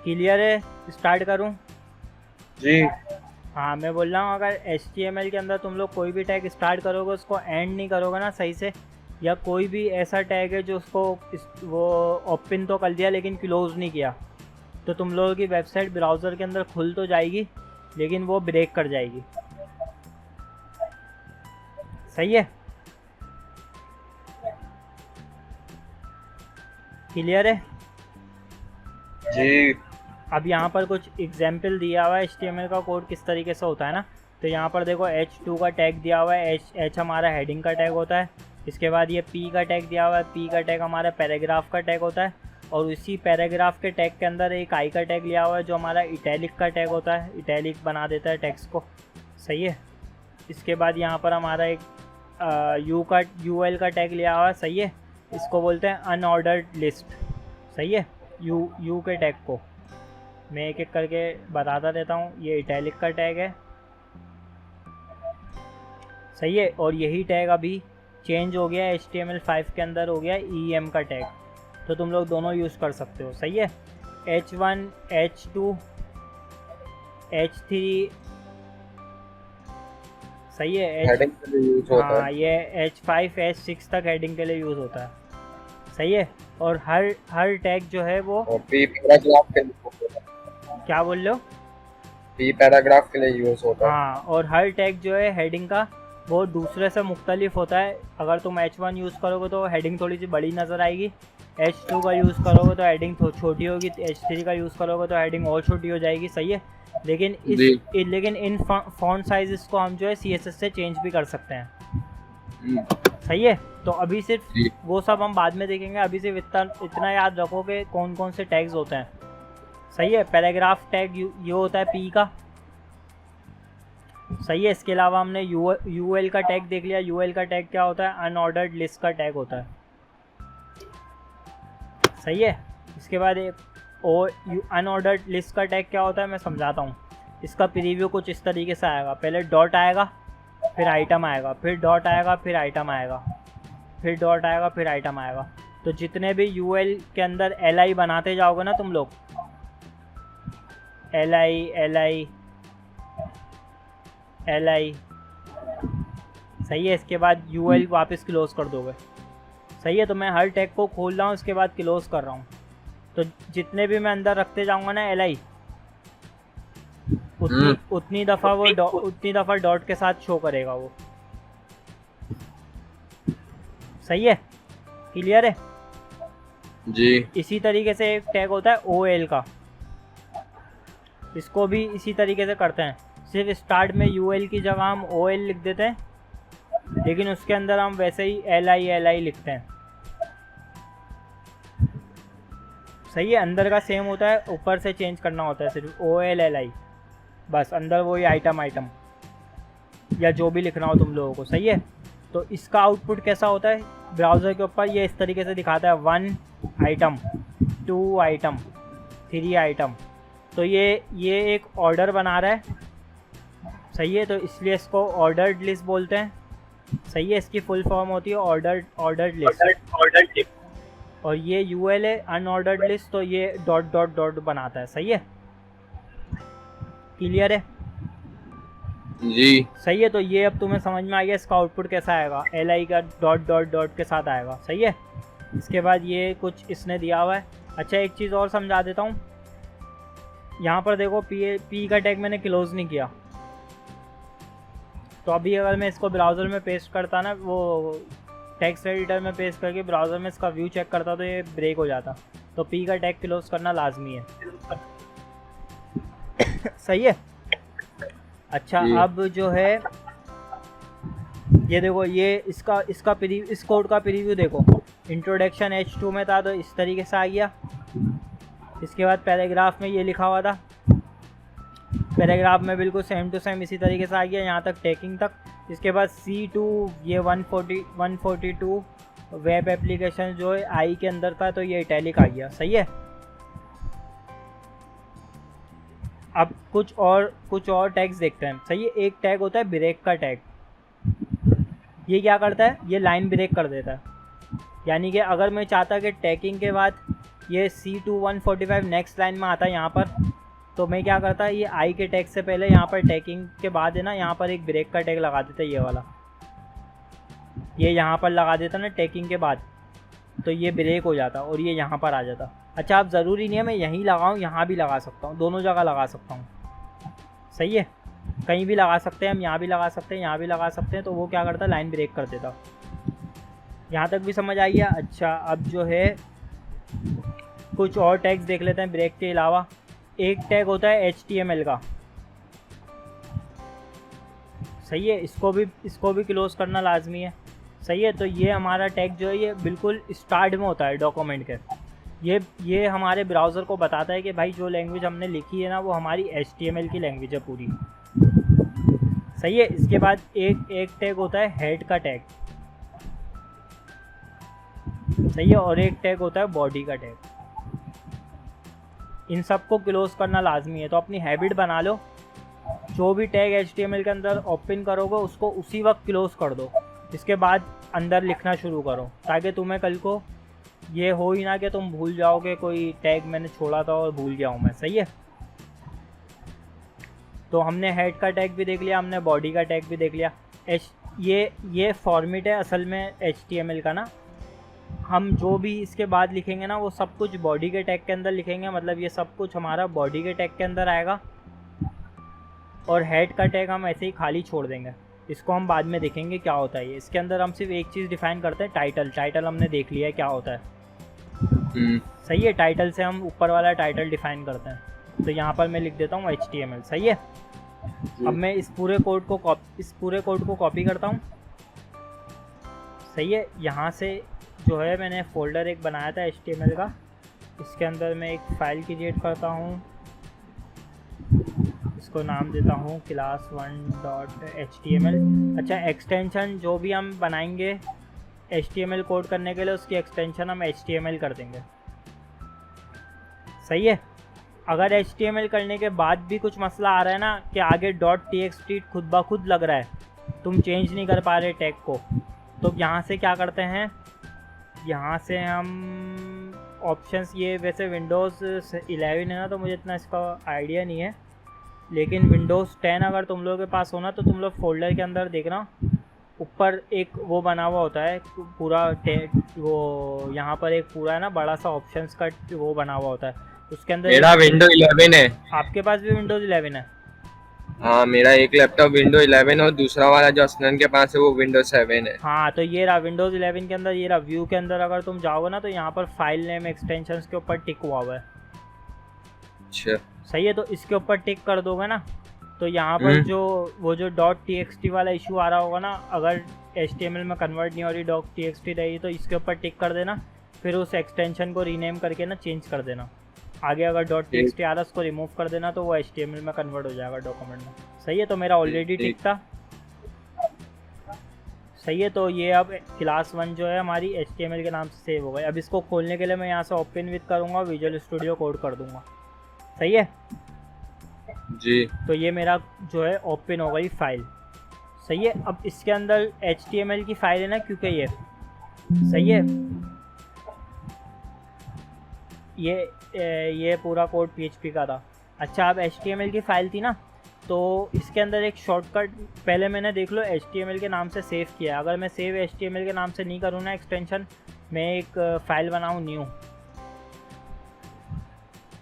क्लियर है? स्टार्ट करूँ? जी हाँ, मैं बोल रहा हूँ अगर HTML के अंदर तुम लोग कोई भी टैग स्टार्ट करोगे उसको एंड नहीं करोगे ना सही से, या कोई भी ऐसा टैग है जो उसको वो ओपन तो कर दिया लेकिन क्लोज नहीं किया, तो तुम लोगों की वेबसाइट ब्राउज़र के अंदर खुल तो जाएगी लेकिन वो ब्रेक कर जाएगी। सही है। क्लियर है? जी। अब यहाँ पर कुछ एग्जाम्पल दिया हुआ है HTML का कोड किस तरीके से होता है ना, तो यहाँ पर देखो H2 का टैग दिया हुआ है, H हमारा हेडिंग का टैग होता है। इसके बाद ये P का टैग दिया हुआ है, P का टैग हमारा पैराग्राफ का टैग होता है, और उसी पैराग्राफ के टैग के अंदर एक I का टैग लिया हुआ है जो हमारा इटैलिक का टैग होता है, इटैलिक बना देता है टेक्स्ट को। सही है। इसके बाद यहाँ पर हमारा एक UL का टैग लिया हुआ है। सही है। इसको बोलते हैं अनऑर्डर्ड लिस्ट। सही है। यू के टैग को मैं एक एक करके बताता रहता हूँ। ये इटैलिक का टैग है। सही है। और यही टैग अभी चेंज हो गया HTML5 के अंदर हो गया EM का टैग, तो तुम लोग दोनों यूज़ कर सकते हो। सही है। H1 H2 H3 सही है। हेडिंग के लिए यूज होता है। हाँ, ये H5 H6 तक हेडिंग के लिए यूज़ होता है। सही है। और हर टैग जो है वो P पैराग्राफ के लिए, क्या बोल रहे हो? P पैराग्राफ के लिए यूज होता है। हाँ, और हर टैग जो है हेडिंग का वो दूसरे से मुख्तलिफ होता है। अगर तुम H1 यूज़ करोगे तो हेडिंग थोड़ी सी बड़ी नज़र आएगी, H2 का यूज़ करोगे तो हेडिंग छोटी होगी, H3 का यूज़ करोगे तो हेडिंग और छोटी हो जाएगी। सही है। लेकिन इन फॉन्ट साइज़ को हम जो है CSS से चेंज भी कर सकते हैं। सही है। तो अभी सिर्फ वो सब हम बाद में देखेंगे, अभी सिर्फ इतना याद रखो कि कौन कौन से टैग्स होते हैं। सही है। पैराग्राफ टैग ये होता है P का। सही है। इसके अलावा हमने UL का टैग देख लिया। UL का टैग क्या होता है? अनऑर्डर्ड लिस्ट का टैग होता है। सही है। इसके बाद एक अनऑर्डर्ड लिस्ट का टैग क्या होता है मैं समझाता हूँ। इसका प्रीव्यू कुछ इस तरीके से आएगा। पहले डॉट आएगा, फिर आइटम आएगा, फिर डॉट आएगा, फिर आइटम आएगा, फिर डॉट आएगा, फिर आइटम आएगा। तो जितने भी UL के अंदर LI बनाते जाओगे ना तुम लोग, LI सही है, इसके बाद यूएल वापस क्लोज कर दोगे। सही है, तो मैं हर टैग को खोल रहा हूँ, उसके बाद क्लोज कर रहा हूँ। तो जितने भी मैं अंदर रखते जाऊँगा ना एल आई, उतनी दफ़ा डॉट के साथ शो करेगा वो। सही है, क्लियर है जी। इसी तरीके से एक टैग होता है ओ एल का, इसको भी इसी तरीके से करते हैं। सिर्फ स्टार्ट में यू एल की जगह हम ओ एल लिख देते हैं, लेकिन उसके अंदर हम वैसे ही एल आई लिखते हैं। सही है, अंदर का सेम होता है, ऊपर से चेंज करना होता है सिर्फ ओ एल आई, बस अंदर वही आइटम या जो भी लिखना हो तुम लोगों को। सही है, तो इसका आउटपुट कैसा होता है ब्राउज़र के ऊपर, ये इस तरीके से दिखाता है 1 आइटम 2 आइटम 3 आइटम। तो ये एक ऑर्डर बना रहा है। सही है, तो इसलिए इसको ऑर्डर्ड लिस्ट बोलते हैं। सही है, इसकी फुल फॉर्म होती है ऑर्डर्ड लिस्ट। और ये यूएल है अनऑर्डर्ड लिस्ट, तो ये डॉट डॉट डॉट बनाता है। सही है, क्लियर है जी। सही है, तो ये अब तुम्हें समझ में आ गया इसका आउटपुट कैसा आएगा, एल आई का डॉट डॉट डॉट के साथ आएगा। सही है, इसके बाद ये कुछ इसने दिया हुआ है। अच्छा, एक चीज़ और समझा देता हूँ, यहाँ पर देखो पी का टैग मैंने क्लोज नहीं किया, तो अभी अगर मैं इसको ब्राउज़र में पेस्ट करता ना, वो टेक्स्ट एडिटर में पेस्ट करके ब्राउज़र में इसका व्यू चेक करता, तो ये ब्रेक हो जाता। तो पी का टैग क्लोज करना लाजमी है। सही है। अच्छा, अब जो है ये देखो, ये इसका इस कोड का प्रीव्यू देखो। इंट्रोडक्शन H2 में था तो इस तरीके से आ गया। इसके बाद पैराग्राफ में ये लिखा हुआ था, पैराग्राफ में बिल्कुल सेम टू सेम इसी तरीके से आ गया यहाँ तक, टैगिंग तक। इसके बाद C2 ये 142 वेब एप्लीकेशन जो है आई के अंदर था, तो ये इटैलिक आ गया। सही है। अब कुछ और टैग्स देखते हैं। सही है, एक टैग होता है ब्रेक का टैग। ये क्या करता है, ये लाइन ब्रेक कर देता है। यानी कि अगर मैं चाहता कि टैगिंग के बाद ये C2 145 नेक्स्ट लाइन में आता है यहाँ पर, तो मैं क्या करता है, ये आई के टैग से पहले यहाँ पर टैगिंग के बाद है ना, यहाँ पर एक ब्रेक का टैग लगा देता है, ये वाला, ये यहाँ पर लगा देता ना टैगिंग के बाद, तो ये ब्रेक हो जाता और ये यहाँ पर आ जाता। अच्छा, अब ज़रूरी नहीं है मैं यहीं लगाऊँ, यहाँ भी लगा सकता हूँ, दोनों जगह लगा सकता हूँ। सही है, कहीं भी लगा सकते हैं हम, यहाँ भी लगा सकते हैं, यहाँ भी लगा सकते हैं। तो वो क्या करता है, लाइन ब्रेक कर देता। यहाँ तक भी समझ आई है। अच्छा, अब जो है कुछ और टैग्स देख लेते हैं ब्रेक के अलावा। एक टैग होता है HTML का। सही है, इसको भी क्लोज करना लाजमी है। सही है, तो ये हमारा टैग जो है ये बिल्कुल स्टार्ट में होता है डॉक्यूमेंट के। ये हमारे ब्राउज़र को बताता है कि भाई जो लैंग्वेज हमने लिखी है ना, वो हमारी HTML की लैंग्वेज है पूरी। सही है, इसके बाद एक टैग होता है हेड का टैग। सही है, और एक टैग होता है बॉडी का टैग। इन सबको क्लोज करना लाजमी है। तो अपनी हैबिट बना लो, जो भी टैग HTML के अंदर ओपन करोगे उसको उसी वक्त क्लोज कर दो, इसके बाद अंदर लिखना शुरू करो, ताकि तुम्हें कल को ये हो ही ना कि तुम भूल जाओगे कोई टैग मैंने छोड़ा था और भूल गया हूँ मैं। सही है, तो हमने हेड का टैग भी देख लिया, हमने बॉडी का टैग भी देख लिया। ये फॉर्मेट है असल में HTML का ना। हम जो भी इसके बाद लिखेंगे ना, वो सब कुछ बॉडी के टैग के अंदर लिखेंगे, मतलब ये सब कुछ हमारा बॉडी के टैग के अंदर आएगा। और हेड का टैग हम ऐसे ही खाली छोड़ देंगे, इसको हम बाद में देखेंगे क्या होता है। ये इसके अंदर हम सिर्फ एक चीज़ डिफाइन करते हैं, टाइटल हमने देख लिया है क्या होता है। सही है, टाइटल से हम ऊपर वाला टाइटल डिफाइन करते हैं। तो यहाँ पर मैं लिख देता हूँ HTML। सही है, अब मैं इस पूरे कोड को कॉपी करता हूँ। सही है, यहाँ से जो है मैंने फ़ोल्डर एक बनाया था HTML का, इसके अंदर मैं एक फ़ाइल क्रिएट करता हूँ, इसको नाम देता हूँ class1.html। अच्छा, एक्सटेंशन जो भी हम बनाएंगे HTML कोड करने के लिए, उसकी एक्सटेंशन हम HTML कर देंगे। सही है, अगर HTML करने के बाद भी कुछ मसला आ रहा है ना कि आगे .txt खुद ब खुद लग रहा है, तुम चेंज नहीं कर पा रहे टैग को, तो यहाँ से क्या करते हैं, यहाँ से हम ऑप्शंस, ये वैसे विंडोज़ 11 है ना, तो मुझे इतना इसका आइडिया नहीं है, लेकिन विंडोज़ 10 अगर तुम लोगों के पास हो ना, तो तुम लोग फोल्डर के अंदर देखना, ऊपर एक वो बना हुआ होता है पूरा वो यहाँ पर एक पूरा है ना बड़ा सा ऑप्शंस का वो बना हुआ होता है, उसके अंदर मेरा विंडो 11 है। आपके पास भी विंडोज 11 है? हाँ, मेरा एक लैपटॉप विंडो 11 और दूसरा वाला जो असनन के पास है वो विंडो 7 है। हाँ तो ये रहा विंडोज 11 के अंदर, ये रहा व्यू के अंदर अगर तुम जाओगे ना तो यहाँ पर फाइल नेम एक्सटेंशंस के ऊपर टिक हुआ हुआ है। अच्छा, सही है, तो इसके ऊपर टिक कर दोगे ना तो यहाँ पर जो वो जो .txt वाला इशू आ रहा होगा ना, अगर HTML में कन्वर्ट नहीं हो रही .txt रहेगी तो इसके ऊपर टिक कर देना, फिर उस एक्सटेंशन को रीनेम करके ना चेंज कर देना। आगे अगर .txt आ रहा है उसको रिमूव कर देना तो वो HTML में कन्वर्ट हो जाएगा डॉक्यूमेंट में। सही है, तो मेरा ऑलरेडी टिक था। सही है, तो ये अब क्लास 1 जो है हमारी HTML के नाम से सेव हो गई। अब इसको खोलने के लिए मैं यहाँ से ओपन विद करूँगा, विजुअल स्टूडियो कोड कर दूँगा। सही है जी। तो ये मेरा जो है ओपन हो गई फाइल। सही है, अब इसके अंदर HTML की फाइल है ना, क्योंकि ये सही है, ये पूरा कोड PHP का था। अच्छा, अब HTML की फाइल थी ना, तो इसके अंदर एक शॉर्टकट पहले मैंने देख लो HTML के नाम से सेव किया। अगर मैं सेव HTML के नाम से नहीं करूँ ना एक्सटेंशन, मैं एक फाइल बनाऊँ न्यू,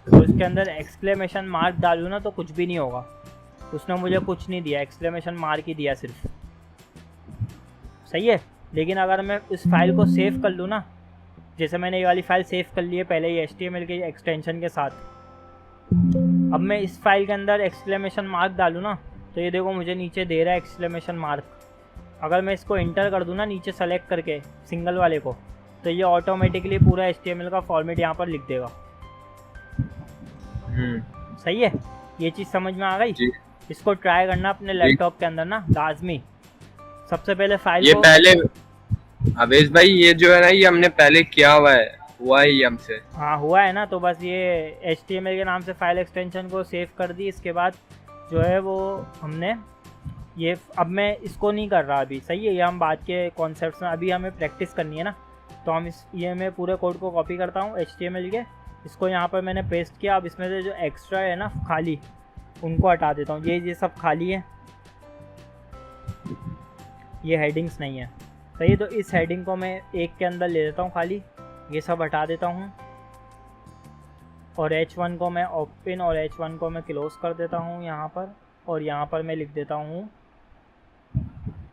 तो इसके अंदर एक्सक्लेमेशन मार्क डालूँ ना तो कुछ भी नहीं होगा। उसने मुझे कुछ नहीं दिया, एक्सक्लेमेशन मार्क ही दिया सिर्फ। सही है, लेकिन अगर मैं इस फाइल को सेव कर लूँ ना, जैसे मैंने ये वाली फाइल सेव कर ली है पहले ही HTML के एक्सटेंशन के साथ, अब मैं इस फाइल के अंदर एक्सक्लेमेशन मार्क डालूँ ना तो ये देखो मुझे नीचे दे रहा है एक्सक्लेमेशन मार्क। अगर मैं इसको इंटर कर दूँ ना नीचे सेलेक्ट करके सिंगल वाले को, तो ये ऑटोमेटिकली पूरा HTML का फॉर्मेट यहाँ पर लिख देगा। सही है, ये चीज़ समझ में आ गई? इसको ट्राई करना अपने लैपटॉप के अंदर ना लाजमी। सबसे पहले फाइल ये पहले अवेश भाई ये जो है ना ये हमने पहले किया हुआ है, हुआ है हमसे। हाँ हुआ है ना, तो बस ये HTML के नाम से फाइल एक्सटेंशन को सेव कर दी। इसके बाद जो है वो हमने ये, अब मैं इसको नहीं कर रहा अभी। सही है, ये हम बाद के कॉन्सेप्ट्स में, अभी हमें प्रैक्टिस करनी है ना, तो हम ये मैं पूरे कोड को कॉपी करता हूँ HTML के, इसको यहाँ पर मैंने पेस्ट किया। अब इसमें से जो एक्स्ट्रा है ना खाली, उनको हटा देता हूँ। ये सब खाली है, ये हेडिंग्स नहीं है। सही है, तो इस हेडिंग को मैं एक के अंदर ले लेता हूँ खाली, ये सब हटा देता हूँ, और H1 को मैं ओपन और H1 को मैं क्लोज कर देता हूँ यहाँ पर, और यहाँ पर मैं लिख देता हूँ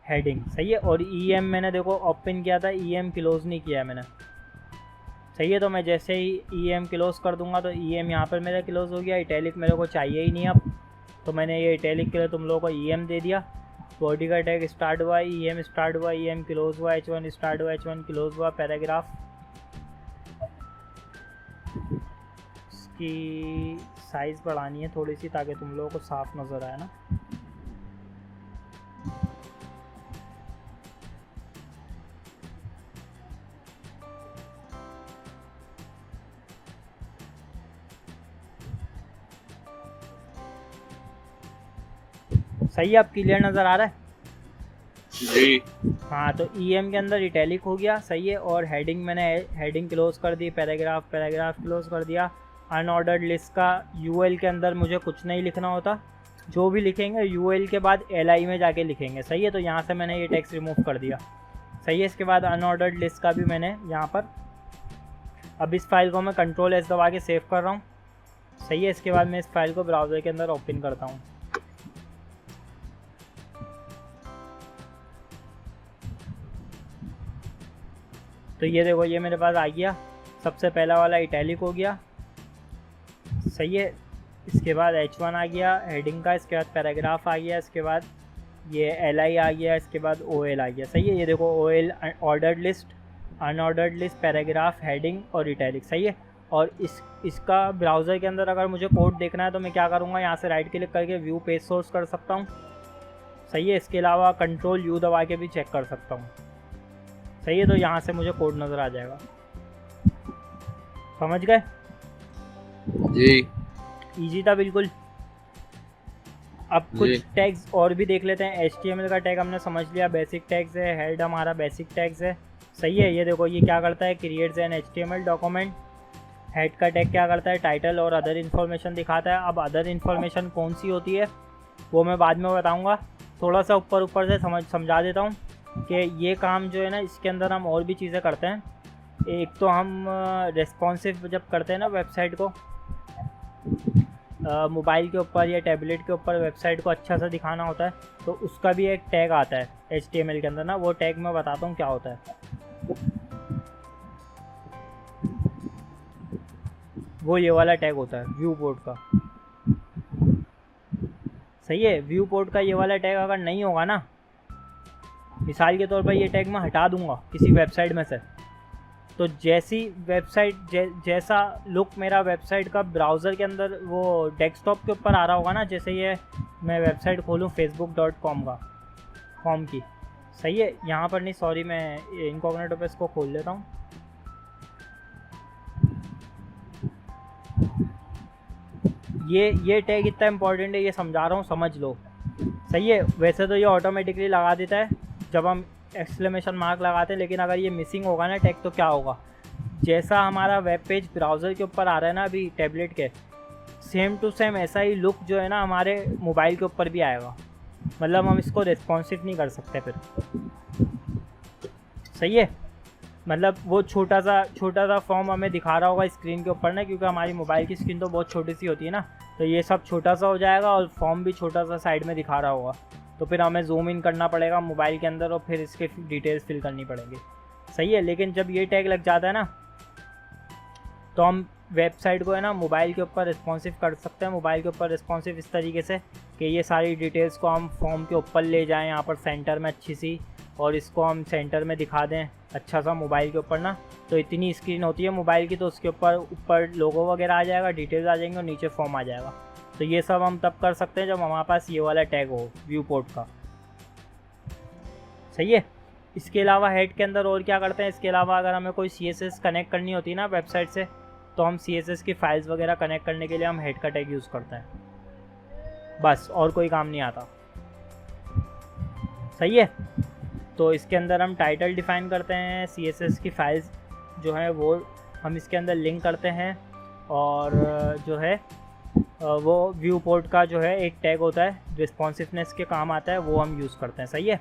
हेडिंग। सही है, और EM मैंने देखो ओपन किया था, EM क्लोज नहीं किया है मैंने। सही है, तो मैं जैसे ही EM क्लोज कर दूंगा तो EM यहाँ पर मेरा क्लोज हो गया। इटैलिक मेरे को चाहिए ही नहीं अब, तो मैंने ये इटैलिक के लिए तुम लोगों को EM दे दिया। बॉडी का टैग स्टार्ट हुआ, EM स्टार्ट हुआ, EM क्लोज हुआ, H1 स्टार्ट हुआ, H1 क्लोज हुआ। पैराग्राफ इसकी साइज़ बढ़ानी है थोड़ी सी ताकि तुम लोगों को साफ नज़र आए ना। सही है, अब क्लियर नज़र आ रहा है? जी। हाँ, तो EM के अंदर इटैलिक हो गया। सही है, और हेडिंग मैंने हेडिंग क्लोज कर दी, पैराग्राफ क्लोज कर दिया। अनऑर्डर्ड लिस्ट का UL के अंदर मुझे कुछ नहीं लिखना होता, जो भी लिखेंगे UL के बाद LI में जाके लिखेंगे। सही है, तो यहाँ से मैंने ये टेक्स्ट रिमूव कर दिया। सही है, इसके बाद अनऑर्डर्ड लिस्ट का भी मैंने यहाँ पर, अब इस फाइल को मैं Ctrl+S दबा के सेव कर रहा हूँ। सही है, इसके बाद मैं इस फाइल को ब्राउज़र के अंदर ओपन करता हूँ। तो ये देखो ये मेरे पास आ गया, सबसे पहला वाला इटैलिक हो गया। सही है, इसके बाद H1 आ गया हेडिंग का, इसके बाद पैराग्राफ आ गया, इसके बाद ये LI आ गया, इसके बाद OL आ गया। सही है, ये देखो OL ordered list, unordered list, paragraph, heading और इटैलिक। सही है, और इसका ब्राउज़र के अंदर अगर मुझे कोड देखना है तो मैं क्या करूँगा, यहाँ से राइट क्लिक करके व्यू पेज सोर्स कर सकता हूँ। सही है, इसके अलावा Ctrl+U दबा के भी चेक कर सकता हूँ। सही है, तो यहाँ से मुझे कोड नज़र आ जाएगा। समझ गए? जी, इजी था बिल्कुल। अब कुछ टैग्स और भी देख लेते हैं। HTML का टैग हमने समझ लिया, बेसिक टैग्स है। हेड हमारा बेसिक टैग्स है। सही है, ये देखो ये क्या करता है, creates an HTML document. Head का टैग क्या करता है, टाइटल और अदर इन्फॉर्मेशन दिखाता है। अब अदर इन्फॉर्मेशन कौन सी होती है वो मैं बाद में बताऊँगा, थोड़ा सा ऊपर से समझा देता हूँ। कि ये काम जो है ना, इसके अंदर हम और भी चीज़ें करते हैं। एक तो हम रेस्पॉन्सिव जब करते हैं ना वेबसाइट को, मोबाइल के ऊपर या टैबलेट के ऊपर वेबसाइट को अच्छा सा दिखाना होता है, तो उसका भी एक टैग आता है HTML के अंदर ना। वो टैग मैं बताता हूँ क्या होता है। वो ये वाला टैग होता है व्यू पोर्ट का। सही है, व्यू पोर्ट का ये वाला टैग अगर नहीं होगा ना, मिसाल के तौर पर ये टैग मैं हटा दूंगा किसी वेबसाइट में से, तो जैसी वेबसाइट जैसा लुक मेरा वेबसाइट का ब्राउज़र के अंदर वो डेस्कटॉप के ऊपर आ रहा होगा ना, जैसे ये मैं वेबसाइट खोलूँ facebook.com का कॉम की। सही है, यहाँ पर नहीं, सॉरी, मैं इनकॉग्निटो पे इसको खोल लेता हूँ। ये टैग इतना इम्पोर्टेंट है, ये समझा रहा हूँ, समझ लो। सही है, वैसे तो ये ऑटोमेटिकली लगा देता है जब हम एक्सक्लेमेशन मार्क लगाते हैं, लेकिन अगर ये मिसिंग होगा ना टैग, तो क्या होगा, जैसा हमारा वेब पेज ब्राउज़र के ऊपर आ रहा है ना अभी टैबलेट के, सेम टू सेम ऐसा ही लुक जो है ना हमारे मोबाइल के ऊपर भी आएगा। मतलब हम इसको रिस्पॉन्सिव नहीं कर सकते फिर। सही है, मतलब वो छोटा सा फॉर्म हमें दिखा रहा होगा स्क्रीन के ऊपर ना, क्योंकि हमारी मोबाइल की स्क्रीन तो बहुत छोटी सी होती है ना, तो ये सब छोटा सा हो जाएगा और फॉर्म भी छोटा सा साइड में दिखा रहा होगा। तो फिर हमें जूम इन करना पड़ेगा मोबाइल के अंदर और फिर इसके डिटेल्स फिल करनी पड़ेंगी। सही है, लेकिन जब ये टैग लग जाता है ना, तो हम वेबसाइट को है ना मोबाइल के ऊपर रिस्पॉन्सिव कर सकते हैं। मोबाइल के ऊपर रिस्पॉन्सिव इस तरीके से कि ये सारी डिटेल्स को हम फॉर्म के ऊपर ले जाएं, यहाँ पर सेंटर में अच्छी सी, और इसको हम सेंटर में दिखा दें अच्छा सा मोबाइल के ऊपर ना। तो इतनी स्क्रीन होती है मोबाइल की, तो उसके ऊपर लोगो वगैरह आ जाएगा, डिटेल्स आ जाएंगे और नीचे फॉर्म आ जाएगा। तो ये सब हम तब कर सकते हैं जब हमारे पास ये वाला टैग हो व्यू पोर्ट का। सही है, इसके अलावा हेड के अंदर और क्या करते हैं, इसके अलावा अगर हमें कोई CSS कनेक्ट करनी होती है ना वेबसाइट से, तो हम CSS की फाइल्स वगैरह कनेक्ट करने के लिए हम हेड का टैग यूज़ करते हैं, बस और कोई काम नहीं आता। सही है, तो इसके अंदर हम टाइटल डिफ़ाइन करते हैं, CSS की फाइल्स जो है वो हम इसके अंदर लिंक करते हैं, और जो है वो व्यू पोर्ट का जो है एक टैग होता है रिस्पॉन्सिवनेस के काम आता है, वो हम यूज़ करते हैं। सही है,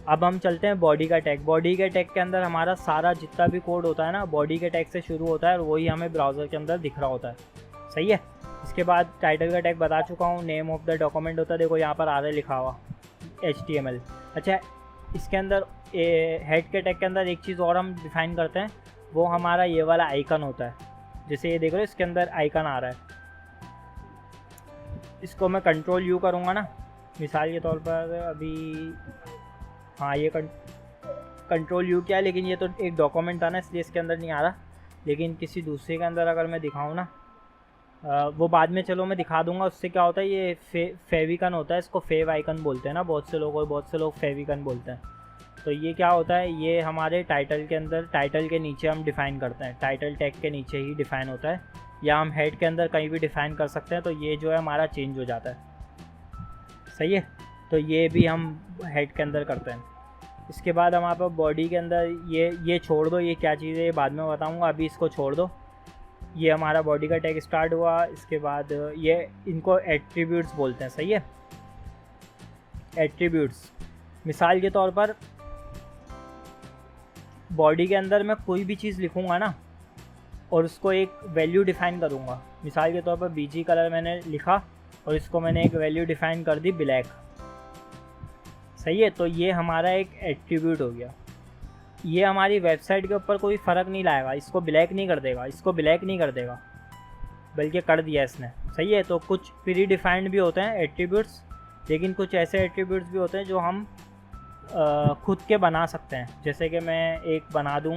अब हम चलते हैं बॉडी का टैग। बॉडी के टैग के अंदर हमारा सारा जितना भी कोड होता है ना बॉडी के टैग से शुरू होता है, और वही हमें ब्राउज़र के अंदर दिख रहा होता है। सही है, इसके बाद टाइटल का टैग बता चुका हूँ, नेम ऑफ द डॉक्यूमेंट होता है, देखो यहाँ पर आ रहा है लिखा हुआ HTML। अच्छा, इसके अंदर हेड के टैग के अंदर एक चीज़ और हम डिफ़ाइन करते हैं, वो हमारा ये वाला आइकन होता है। जैसे ये देख रहे हो, इसके अंदर आइकन आ रहा है, इसको मैं कंट्रोल U करूँगा ना, मिसाल के तौर पर अभी, हाँ ये कंट्रोल U क्या है, लेकिन ये तो एक डॉक्यूमेंट था ना इसलिए इसके अंदर नहीं आ रहा, लेकिन किसी दूसरे के अंदर अगर मैं दिखाऊँ ना, वो बाद में चलो मैं दिखा दूंगा। उससे क्या होता है, ये फेविकन होता है, इसको फेव आइकन बोलते हैं ना बहुत से लोग, और बहुत से लोग फेविकन बोलते हैं। तो ये क्या होता है, ये हमारे टाइटल के अंदर, टाइटल के नीचे हम डिफ़ाइन करते हैं, टाइटल टैग के नीचे ही डिफ़ाइन होता है, या हम हेड के अंदर कहीं भी डिफ़ाइन कर सकते हैं। तो ये जो है हमारा चेंज हो जाता है। सही है, तो ये भी हम हेड के अंदर करते हैं। इसके बाद हमारे पास बॉडी के अंदर ये छोड़ दो, ये क्या चीज़ है ये बाद में बताऊँगा, अभी इसको छोड़ दो। ये हमारा बॉडी का टैग स्टार्ट हुआ। इसके बाद ये इनको एट्रीब्यूट्स बोलते हैं। सही है, एट्रीब्यूट्स, मिसाल के तौर पर बॉडी के अंदर मैं कोई भी चीज़ लिखूंगा ना और उसको एक वैल्यू डिफ़ाइन करूंगा, मिसाल के तौर पर BG कलर मैंने लिखा और इसको मैंने एक वैल्यू डिफ़ाइन कर दी ब्लैक। सही है, तो ये हमारा एक एट्रीब्यूट हो गया। ये हमारी वेबसाइट के ऊपर कोई फ़र्क नहीं लाएगा, इसको ब्लैक नहीं कर देगा, इसको ब्लैक नहीं कर देगा, बल्कि कर दिया इसने। सही है, तो कुछ प्री डिफाइंड भी होते हैं एट्रीब्यूट्स, लेकिन कुछ ऐसे एट्रीब्यूट्स भी होते हैं जो हम खुद के बना सकते हैं। जैसे कि मैं एक बना दूं,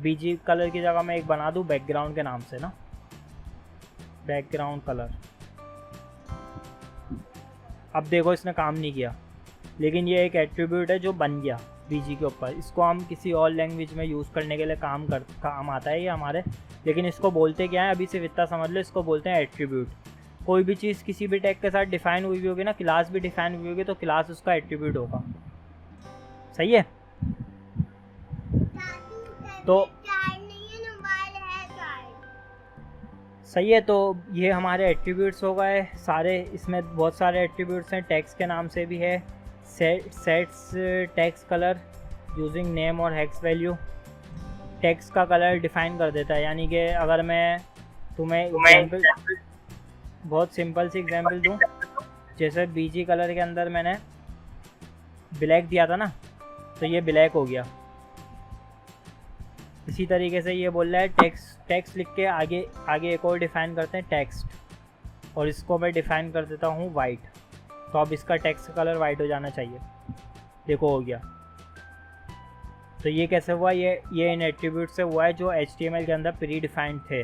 BG कलर की जगह मैं एक बना दूं बैकग्राउंड के नाम से ना, बैकग्राउंड कलर। अब देखो इसने काम नहीं किया, लेकिन ये एक एट्रीब्यूट है जो बन गया BG के ऊपर। इसको हम किसी और लैंग्वेज में यूज़ करने के लिए काम आता है ये हमारे, लेकिन इसको बोलते क्या है अभी सिर्फ इतना समझ लो, इसको बोलते हैं एट्रीब्यूट। कोई भी चीज़ किसी भी टैग के साथ डिफ़ाइन हुई भी होगी ना, क्लास भी डिफ़ाइन हुई होगी, तो क्लास उसका एट्रीब्यूट होगा। सही है, तो सही है, तो ये हमारे एट्रीब्यूट्स हो गए सारे। इसमें बहुत सारे एट्रीब्यूट्स हैं, टैग्स के नाम से भी है, sets text colour using name और हेक्स वैल्यू। टेक्स्ट का कलर डिफाइन कर देता है, यानी कि अगर मैं तुम्हें एग्जाम्पल, बहुत सिंपल सी एग्जांपल दूं, जैसे बीजी कलर के अंदर मैंने ब्लैक दिया था ना, तो ये ब्लैक हो गया। इसी तरीके से ये बोल रहा है टेक्स्ट लिख के आगे एक और डिफ़ाइन करते हैं टेक्स्ट, और इसको मैं डिफ़ाइन कर देता हूँ वाइट। तो अब इसका टेक्स्ट कलर वाइट हो जाना चाहिए। देखो हो गया। तो ये कैसे हुआ? ये इन एट्रीब्यूट से हुआ है जो HTML के अंदर प्री डिफाइंड थे,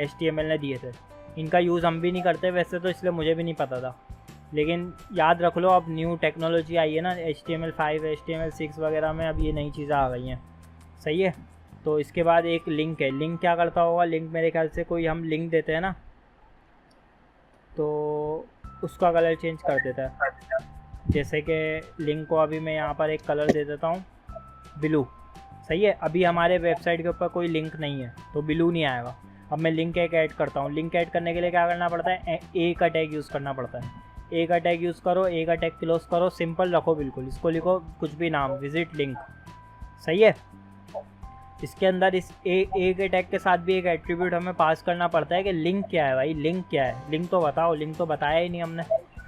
HTML ने दिए थे। इनका यूज़ हम भी नहीं करते वैसे तो, इसलिए मुझे भी नहीं पता था, लेकिन याद रख लो अब न्यू टेक्नोलॉजी आई है ना, HTML5 HTML6 वगैरह में अब ये नई चीज़ें आ गई हैं। सही है। तो इसके बाद एक लिंक है। लिंक क्या करता होगा? लिंक मेरे ख्याल से कोई हम लिंक देते हैं ना, तो उसका कलर चेंज कर देता है। जैसे कि लिंक को अभी मैं यहाँ पर एक कलर दे देता हूँ ब्लू। सही है। अभी हमारे वेबसाइट के ऊपर कोई लिंक नहीं है तो ब्लू नहीं आएगा। अब मैं लिंक एक ऐड करता हूँ। लिंक ऐड करने के लिए क्या करना पड़ता है? ए का टैग यूज़ करना पड़ता है। ए का टैग यूज़ करो, ए का टैग क्लोज करो, सिंपल रखो बिल्कुल। इसको लिखो कुछ भी नाम, विजिट लिंक। सही है। इसके अंदर इस ए के टैग के साथ भी एक एट्रीब्यूट हमें पास करना पड़ता है कि लिंक क्या है भाई, लिंक क्या है। लिंक तो बताओ। लिंक तो बताया ही नहीं हमने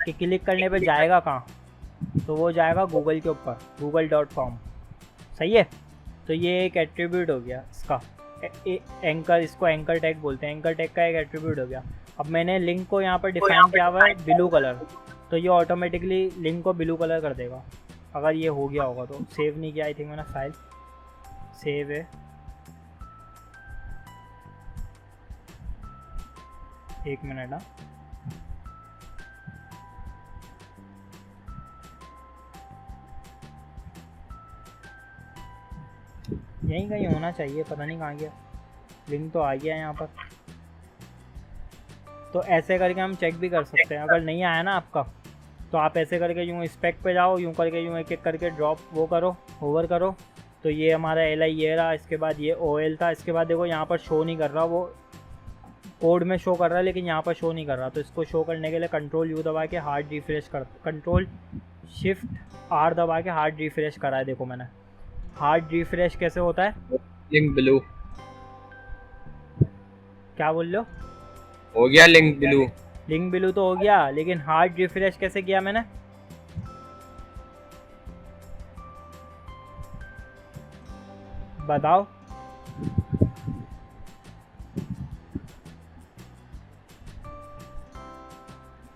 कि क्लिक करने पे जाएगा कहाँ। तो वो जाएगा गूगल के ऊपर, google.com। सही है। तो ये एक एट्रीब्यूट हो गया इसका। एंकर, इसको एंकर टैग बोलते हैं। एंकर टैग का एक एट्रीब्यूट हो गया। अब मैंने लिंक को यहाँ पर डिफाइन किया हुआ है ब्लू कलर, तो ये ऑटोमेटिकली लिंक को ब्लू कलर कर देगा अगर ये हो गया होगा तो। सेव नहीं किया आई थिंक मैंने, फाइल सेव है। एक मिनट ना, यहीं कहीं होना चाहिए, पता नहीं कहाँ गया। लिंक तो आ गया यहाँ पर। तो ऐसे करके हम चेक भी कर सकते हैं। अगर नहीं आया ना आपका, तो आप ऐसे करके यूँ स्पेक पे जाओ, यूँ करके यूँ एक एक करके ड्रॉप वो करो, होवर करो। तो ये हमारा LI ये रहा। इसके बाद ये OL था। इसके बाद देखो यहाँ पर शो नहीं कर रहा, वो कोड में शो कर रहा है लेकिन यहाँ पर शो नहीं कर रहा। तो इसको शो करने के लिए Ctrl+U दबा के हार्ड रिफ्रेश कर, Ctrl+Shift+R दबा के हार्ड रिफ्रेश करा है। देखो मैंने हार्ड रिफ्रेश कैसे होता है? लिंक ब्लू क्या बोल लो? हो गया लिंक ब्लू। लिंक ब्लू तो हो गया, लेकिन हार्ड रिफ्रेश कैसे किया मैंने? बताओ।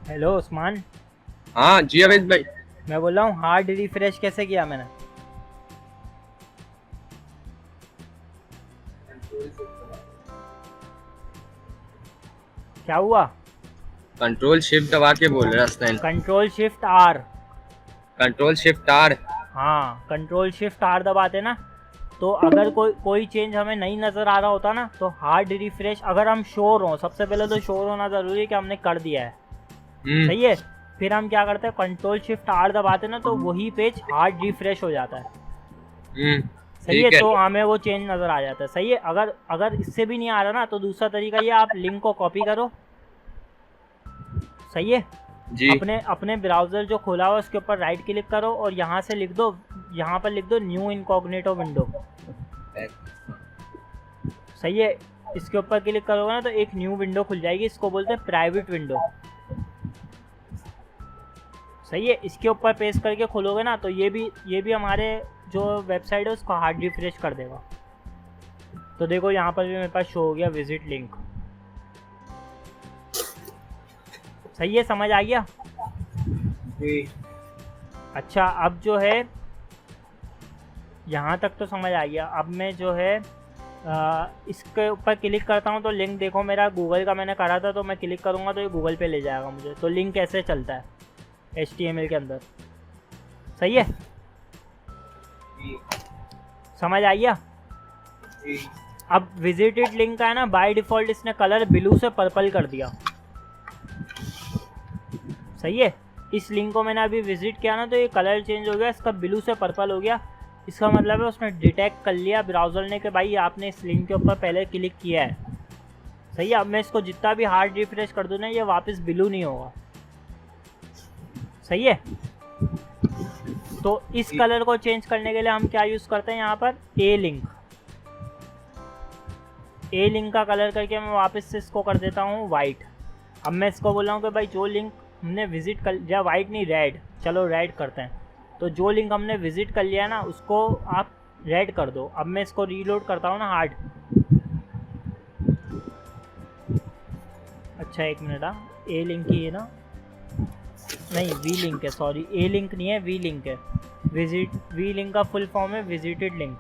हेलो उस्मान। हाँ जी अवेद भाई। मैं बोल रहा हूँ हार्ड रिफ्रेश कैसे किया मैंने? क्या हुआ? Ctrl+Shift दबा के बोल रहा है। Ctrl+Shift+R। Ctrl+Shift+R। हाँ, Ctrl+Shift+R दबाते ना, तो अगर कोई चेंज हमें नहीं नज़र आ रहा होता ना, तो हार्ड रिफ्रेश, अगर हम श्योर हों, सबसे पहले तो श्योर होना ज़रूरी है कि हमने कर दिया है। सही है। फिर हम क्या करते हैं? Ctrl+Shift+R दबाते ना, तो वही पेज हार्ड रिफ्रेश हो जाता है। सही है। तो हमें वो चेंज नज़र आ जाता है। सही है। अगर इससे भी नहीं आ रहा ना, तो दूसरा तरीका ये, आप लिंक को कॉपी करो। सही है जी। अपने ब्राउज़र जो खोला हुआ उसके ऊपर राइट क्लिक करो और यहाँ से लिख दो, यहाँ पर लिख दो न्यू इनकॉग्निटो विंडो। सही है। इसके ऊपर क्लिक करोगे ना तो एक न्यू विंडो खुल जाएगी। इसको बोलते हैं प्राइवेट विंडो। सही है। इसके ऊपर पेस्ट करके खोलोगे ना, तो ये भी हमारे जो वेबसाइट है उसको हार्ड रिफ्रेश कर देगा। तो देखो यहाँ पर भी मेरे पास शो हो गया विजिट लिंक। सही है। समझ आ गया? अच्छा, अब जो है यहाँ तक तो समझ आ गया। अब मैं जो है इसके ऊपर क्लिक करता हूँ तो लिंक देखो मेरा गूगल का मैंने करा था, तो मैं क्लिक करूँगा तो ये गूगल पे ले जाएगा मुझे। तो लिंक कैसे चलता है HTML के अंदर। सही है। समझ आ गया? अब विजिटेड लिंक का है ना, बाय डिफ़ॉल्ट इसने कलर ब्लू से पर्पल कर दिया। सही है। इस लिंक को मैंने अभी विजिट किया ना, तो ये कलर चेंज हो गया, इसका ब्लू से पर्पल हो गया। इसका मतलब है उसने डिटेक्ट कर लिया ब्राउज़र ने कि भाई आपने इस लिंक के ऊपर पहले क्लिक किया है। सही है। अब मैं इसको जितना भी हार्ड रिफ्रेश कर दूँ ना, ये वापस ब्लू नहीं होगा। सही है। तो इस कलर को चेंज करने के लिए हम क्या यूज़ करते हैं यहाँ पर, ए लिंक का कलर करके मैं वापस से इसको कर देता हूँ वाइट। अब मैं इसको बोल रहा हूँ कि भाई जो लिंक हमने विज़िट कर, या वाइट नहीं रेड, चलो रेड करते हैं। तो जो लिंक हमने विज़िट कर लिया ना उसको आप रेड कर दो। अब मैं इसको रीलोड करता हूँ ना हार्ड। अच्छा एक मिनट, ए लिंक ही है ना, नहीं वी लिंक है, सॉरी ए लिंक नहीं है, वी लिंक है। वी लिंक का फुल फॉर्म है विजिटेड लिंक,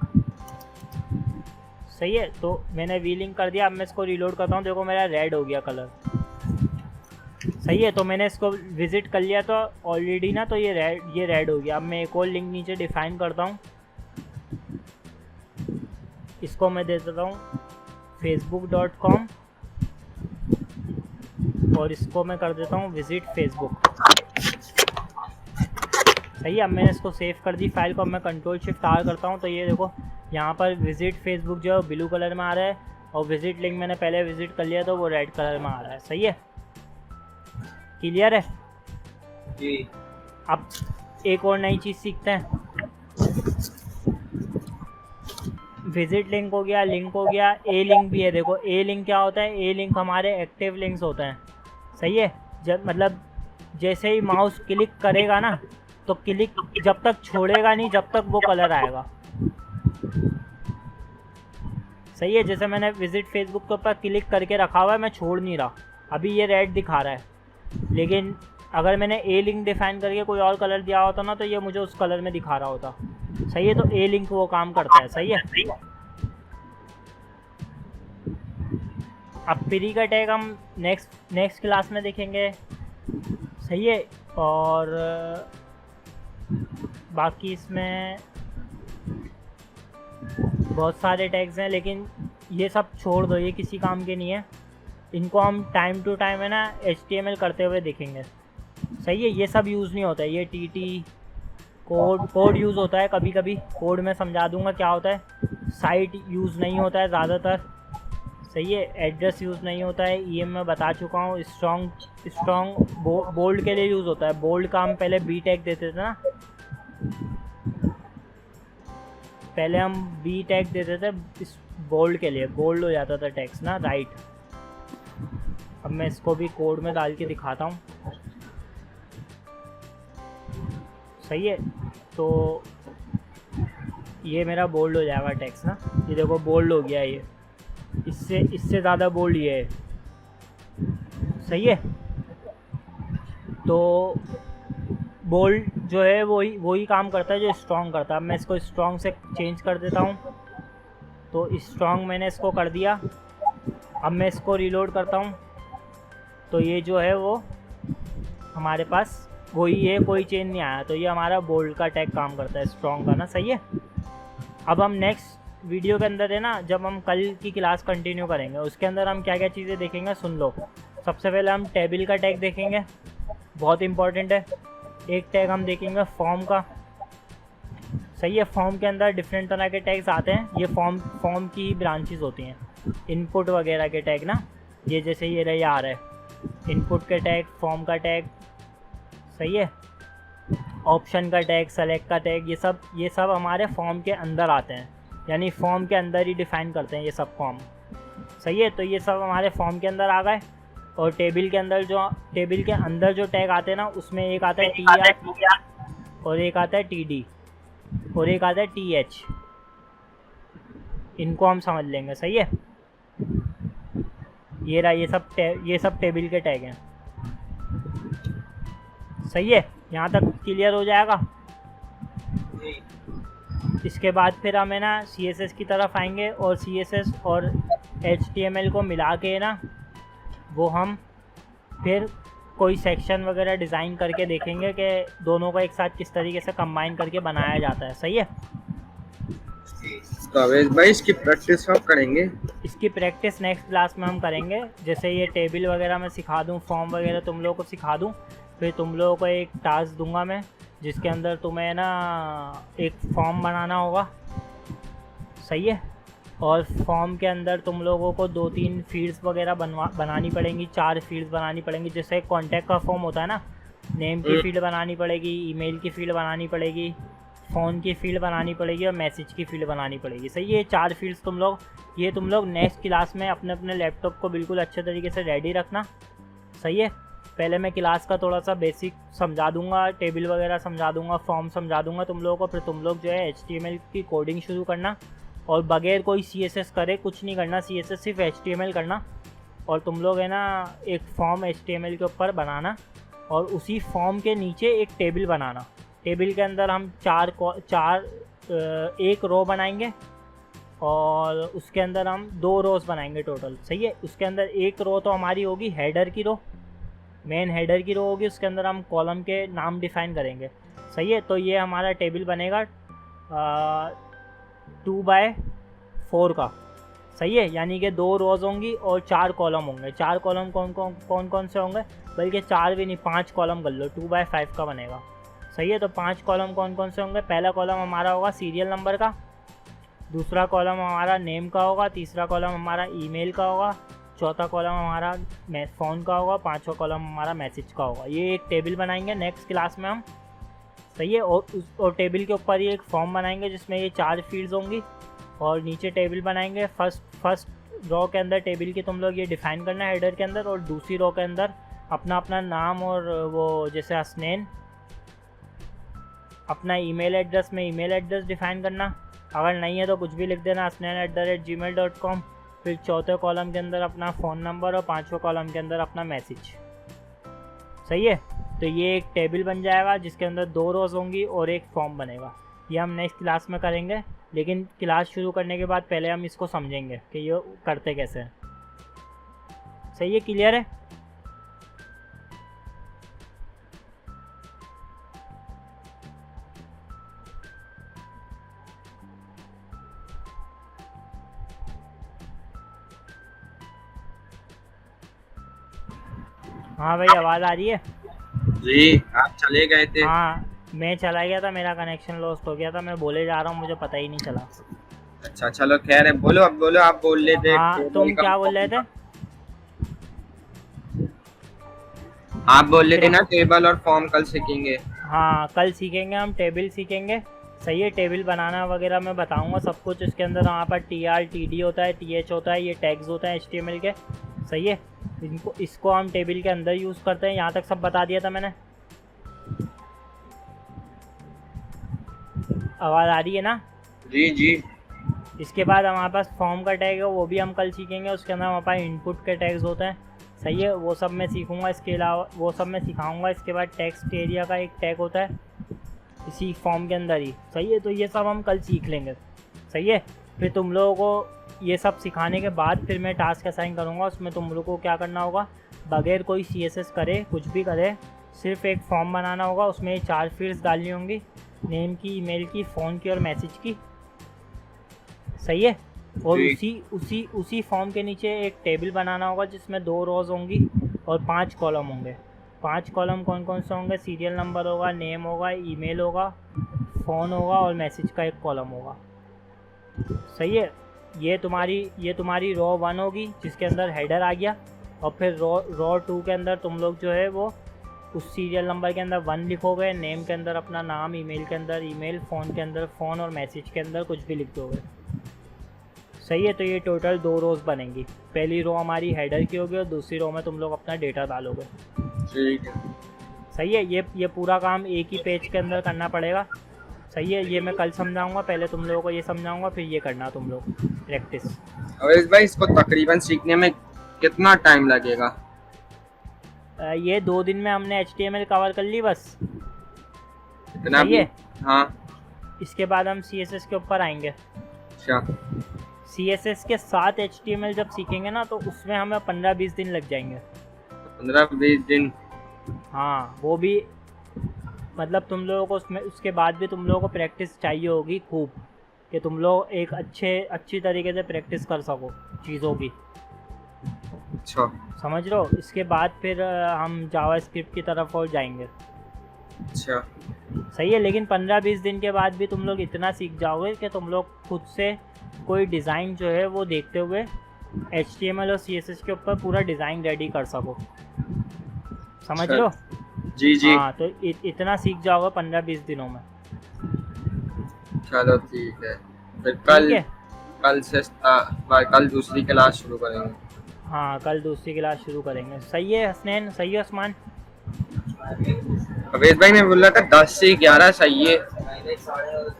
सही है। तो मैंने वी लिंक कर दिया। अब मैं इसको रीलोड करता हूँ, देखो मेरा रेड हो गया कलर, सही है। तो मैंने इसको विजिट कर लिया तो ऑलरेडी ना, तो ये रेड हो गया। अब मैं एक और लिंक नीचे डिफाइन करता हूँ, इसको मैं दे देता हूँ facebook.com और इसको मैं कर देता हूँ विजिट फेसबुक, सही है। अब मैंने इसको सेव कर दी फाइल को। अब मैं Ctrl+Shift+R करता हूँ तो ये देखो यहाँ पर विजिट फेसबुक जो है ब्लू कलर में आ रहा है और विजिट लिंक मैंने पहले विजिट कर लिया तो वो रेड कलर में आ रहा है, सही है। क्लियर है जी। अब एक और नई चीज़ सीखते हैं। विजिट लिंक हो गया, लिंक हो गया, ए लिंक भी है। देखो ए लिंक क्या होता है, ए लिंक हमारे एक्टिव लिंक्स होते हैं, सही है। जब मतलब जैसे ही माउस क्लिक करेगा ना तो क्लिक जब तक छोड़ेगा नहीं जब तक वो कलर आएगा, सही है। जैसे मैंने विजिट फेसबुक के ऊपर क्लिक करके रखा हुआ है, मैं छोड़ नहीं रहा, अभी ये रेड दिखा रहा है। लेकिन अगर मैंने ए लिंक डिफाइन करके कोई और कलर दिया होता ना तो ये मुझे उस कलर में दिखा रहा होता, सही है। तो ए लिंक वो काम करता है, सही है। अब प्री का टैग हम नेक्स्ट क्लास में देखेंगे, सही है। और बाकी इसमें बहुत सारे टैग्स हैं लेकिन ये सब छोड़ दो, ये किसी काम के नहीं है। इनको हम टाइम टू टाइम है ना HTML करते हुए देखेंगे, सही है। ये सब यूज़ नहीं होता है, ये TT कोड यूज़ होता है कभी कभी, कोड में समझा दूंगा क्या होता है। साइट यूज़ नहीं होता है ज़्यादातर, सही है। एड्रेस यूज़ नहीं होता है, ये मैं बता चुका हूँ। स्ट्रॉन्ग बोल्ड के लिए यूज़ होता है। बोल्ड का हम पहले बी टैग देते थे ना, पहले हम बी टैग देते थे इस बोल्ड के लिए, बोल्ड हो जाता था टेक्स्ट ना, राइट। अब मैं इसको भी कोड में डाल के दिखाता हूँ, सही है। तो ये मेरा बोल्ड हो जाएगा टेक्स्ट ना, ये देखो बोल्ड हो गया, ये इससे ज़्यादा बोल्ड ये है, सही है। तो बोल्ड जो है वही काम करता है जो स्ट्रॉन्ग करता है। अब मैं इसको स्ट्रॉन्ग से चेंज कर देता हूँ, तो स्ट्रॉन्ग मैंने इसको कर दिया। अब मैं इसको रीलोड करता हूँ तो ये जो है वो हमारे पास वही है, कोई चेंज नहीं आया। तो ये हमारा बोल्ड का टैग काम करता है, स्ट्रॉन्ग का ना, सही है। अब हम नेक्स्ट वीडियो के अंदर है ना, जब हम कल की क्लास कंटिन्यू करेंगे उसके अंदर हम क्या क्या चीज़ें देखेंगे सुन लो। सबसे पहले हम टेबल का टैग देखेंगे, बहुत इंपॉर्टेंट है। एक टैग हम देखेंगे फॉर्म का, सही है। फॉर्म के अंदर डिफरेंट तरह के टैग्स आते हैं, ये फॉर्म की ब्रांचेस होती हैं। इनपुट वगैरह के टैग ना, ये जैसे ये रहे आ रहा है इनपुट के टैग, फॉर्म का टैग, सही है। ऑप्शन का टैग, सेलेक्ट का टैग, ये सब हमारे फॉर्म के अंदर आते हैं, यानी फॉर्म के अंदर ही डिफाइन करते हैं ये सब फॉर्म, सही है। तो ये सब हमारे फॉर्म के अंदर आ गए। और टेबल के अंदर जो टैग आते हैं ना, उसमें एक आता है TR और एक आता है TD और एक आता है TH, इनको हम समझ लेंगे, सही है। ये रहा, ये सब टेबल के टैग हैं, सही है। यहाँ तक क्लियर हो जाएगा। इसके बाद फिर हम है ना CSS की तरफ आएंगे और CSS और HTML को मिला के ना वो हम फिर कोई सेक्शन वगैरह डिज़ाइन करके देखेंगे कि दोनों को एक साथ किस तरीके से कंबाइन करके बनाया जाता है, सही है। तो अवेश भाई इसकी प्रैक्टिस हम करेंगे, इसकी प्रैक्टिस नेक्स्ट क्लास में हम करेंगे। जैसे ये टेबल वगैरह मैं सिखा दूँ, फॉर्म वगैरह तुम लोगों को सिखा दूँ, फिर तुम लोगों को एक टास्क दूंगा मैं जिसके अंदर तुम्हें ना एक फॉर्म बनाना होगा, सही है। और फॉर्म के अंदर तुम लोगों को 2-3 फील्ड्स वगैरह बनानी पड़ेंगी, 4 फील्ड्स बनानी पड़ेंगी। जैसे कॉन्टैक्ट का फॉर्म होता है ना, नेम की फील्ड बनानी पड़ेगी, ईमेल की फील्ड बनानी पड़ेगी, फ़ोन की फ़ील्ड बनानी पड़ेगी और मैसेज की फ़ील्ड बनानी पड़ेगी। सही है, ये 4 फ़ील्ड्स तुम लोग नेक्स्ट क्लास में अपने अपने लैपटॉप को बिल्कुल अच्छे तरीके से रेडी रखना। सही है, पहले मैं क्लास का थोड़ा सा बेसिक समझा दूंगा, टेबल वगैरह समझा दूंगा, फॉर्म समझा दूंगा तुम लोगों को। फिर तुम लोग जो है HTML की कोडिंग शुरू करना और बगैर कोई CSS करे कुछ नहीं करना, CSS सिर्फ HTML करना। और तुम लोग है ना एक फॉर्म HTML के ऊपर बनाना और उसी फॉर्म के नीचे एक टेबल बनाना। टेबल के अंदर हम एक रो बनाएंगे और उसके अंदर हम 2 रोज़ बनाएंगे टोटल। सही है, उसके अंदर एक रो तो हमारी होगी हेडर की रो, मेन हेडर की रो होगी, उसके अंदर हम कॉलम के नाम डिफ़ाइन करेंगे। सही है, तो ये हमारा टेबल बनेगा 2x4 का। सही है, यानी कि 2 रोज़ होंगी और 4 कॉलम होंगे। 4 कॉलम कौन कौन से होंगे, बल्कि 4 भी नहीं 5 कॉलम कर लो, 2x5 का बनेगा। सही है, तो 5 कॉलम कौन कौन से होंगे। पहला कॉलम हमारा होगा सीरियल नंबर का, दूसरा कॉलम हमारा नेम का होगा, तीसरा कॉलम हमारा ईमेल का होगा, चौथा कॉलम हमारा फ़ोन का होगा, पांचवा कॉलम हमारा मैसेज का होगा। ये एक टेबल बनाएंगे नेक्स्ट क्लास में हम। सही है, और टेबल के ऊपर ही एक फॉर्म बनाएंगे जिसमें ये 4 फील्ड्स होंगी और नीचे टेबल बनाएंगे। फर्स्ट रो के अंदर टेबल की तुम लोग ये डिफ़ाइन करना है हेडर के अंदर, और दूसरी रो के अंदर अपना अपना नाम और वो जैसे हसनैन, अपना ईमेल एड्रेस में ईमेल एड्रेस डिफ़ाइन करना। अगर नहीं है तो कुछ भी लिख देना, hasnain@gmail.com। फिर चौथे कॉलम के अंदर अपना फ़ोन नंबर और पांचवें कॉलम के अंदर अपना मैसेज। सही है, तो ये एक टेबल बन जाएगा जिसके अंदर 2 रोज़ होंगी और एक फॉर्म बनेगा। ये हम नेक्स्ट क्लास में करेंगे, लेकिन क्लास शुरू करने के बाद पहले हम इसको समझेंगे कि ये करते कैसे हैं। सही है, क्लियर है। हाँ भाई, आवाज़ आ रही है जी। आप चले गए थे? हाँ, मैं चला गया था, मेरा कनेक्शन लॉस्ट हो गया था। मैं बोले जा रहा हूँ, मुझे पता ही नहीं चला। अच्छा चलो खैर है, बोलो अब बोलो, आप बोल रहे थे। हाँ, तुम क्या बोल रहे थे। आप बोल रहे थे ना टेबल और फॉर्म कल सीखेंगे। हाँ, कल सीखेंगे, हम टेबल सीखेंगे। सही है, टेबल बनाना वगैरह मैं बताऊंगा सब कुछ। इसके अंदर वहाँ पर TR TD होता है, TH होता है, ये टैग्स होते हैं HTML के। सही है, इसको हम टेबल के अंदर यूज़ करते हैं। यहाँ तक सब बता दिया था मैंने। आवाज़ आ रही है ना। जी जी। इसके बाद हमारे पास फॉर्म का टैग है, वो भी हम कल सीखेंगे। उसके अंदर हमारे पास इनपुट के टैग्स होते हैं। सही है, वो सब मैं सीखूंगा। इसके अलावा वो सब मैं सिखाऊंगा। इसके बाद टेक्स्ट एरिया का एक टैग होता है इसी फॉर्म के अंदर ही। सही है, तो ये सब हम कल सीख लेंगे। सही है, फिर तुम लोगों को ये सब सिखाने के बाद फिर मैं टास्क असाइन करूँगा। उसमें तुम लोगों को क्या करना होगा, बगैर कोई CSS करे, कुछ भी करे, सिर्फ एक फॉर्म बनाना होगा। उसमें 4 फील्ड्स डालनी होंगी, नेम की, ईमेल की, फ़ोन की और मैसेज की। सही है, और उसी फॉर्म के नीचे एक टेबल बनाना होगा जिसमें 2 रोज़ होंगी और 5 कॉलम होंगे। 5 कॉलम कौन कौन से होंगे, सीरियल नंबर होगा, नेम होगा, ईमेल होगा, फ़ोन होगा और मैसेज का एक कॉलम होगा। सही है, ये तुम्हारी रो 1 होगी जिसके अंदर हेडर आ गया। और फिर रो 2 के अंदर तुम लोग जो है वो उस सीरियल नंबर के अंदर 1 लिखोगे, नेम के अंदर अपना नाम, ईमेल के अंदर ईमेल, फ़ोन के अंदर फ़ोन और मैसेज के अंदर कुछ भी लिख दोगे। सही है, तो ये टोटल 2 रोज़ बनेंगी। पहली रो हमारी हेडर की होगी और दूसरी रो में तुम लोग अपना डेटा डालोगे। ठीक है। सही है, ये पूरा काम एक ही पेज के अंदर करना पड़ेगा। सही है, ये मैं कल समझाऊंगा। पहले तुम लोगों को ये समझाऊंगा, फिर ये करना तुम लोग प्रैक्टिस। अवेश भाई, इसको तकरीबन सीखने में कितना टाइम लगेगा? ये 2 दिन में हमने HTML कवर कर ली बस। इतना सही है। हाँ, इसके बाद हम CSS के ऊपर आएंगे। अच्छा। CSS के साथ HTML जब सीखेंगे ना, तो उसमें हमें 15-20 दिन लग जाएंगे। 15-20 दिन? हाँ, वो भी मतलब तुम लोगों को उसके बाद भी तुम लोगों को प्रैक्टिस चाहिए होगी खूब, कि तुम लोग एक अच्छी तरीके से प्रैक्टिस कर सको चीज़ों की। अच्छा, समझ लो। इसके बाद फिर हम जावास्क्रिप्ट की तरफ और जाएंगे। अच्छा। सही है, लेकिन 15-20 दिन के बाद भी तुम लोग इतना सीख जाओगे कि तुम लोग खुद से कोई डिज़ाइन जो है वो देखते हुए HTML और CSS के ऊपर पूरा डिज़ाइन रेडी कर सको। समझ लो। जी जी। हाँ, तो इतना सीख जाओगे 15-20 दिनों में। चलो ठीक है, फिर कल ठीक है। कल दूसरी क्लास शुरू करेंगे। हाँ कल दूसरी क्लास शुरू करेंगे। सही है हसनैन, सही है उस्मान। अवेद भाई ने बोला था 10 से 11 सही है।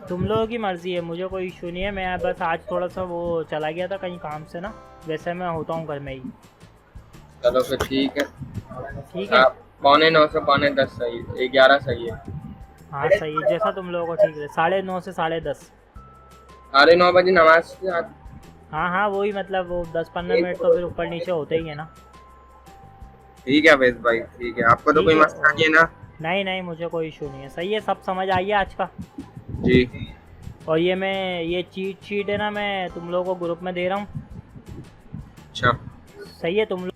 तुम लोगों की मर्ज़ी है, मुझे कोई इशू नहीं है। मैं बस आज थोड़ा सा वो चला गया था कहीं काम से ना, वैसे मैं होता हूँ घर में ही। चलो फिर ठीक है। ठीक है। 9:45 से 9:45 सही है, 11 सही है। हाँ सही है, जैसा तुम लोगों को ठीक है। 9:30 से 10:30। 9:30 बजे नमाज से हाँ हाँ वही, मतलब वो 10-15 मिनट तो फिर ऊपर नीचे होते ही है ना। ठीक है अवेद भाई, ठीक है, आपको तो ठीक कोई है। मसला नहीं है ना? नहीं नहीं, मुझे कोई इशू नहीं है। सही है, सब समझ आई है आज का। जी। और ये चीट शीट है ना, मैं तुम लोगों को ग्रुप में दे रहा हूँ। अच्छा। सही है। तुम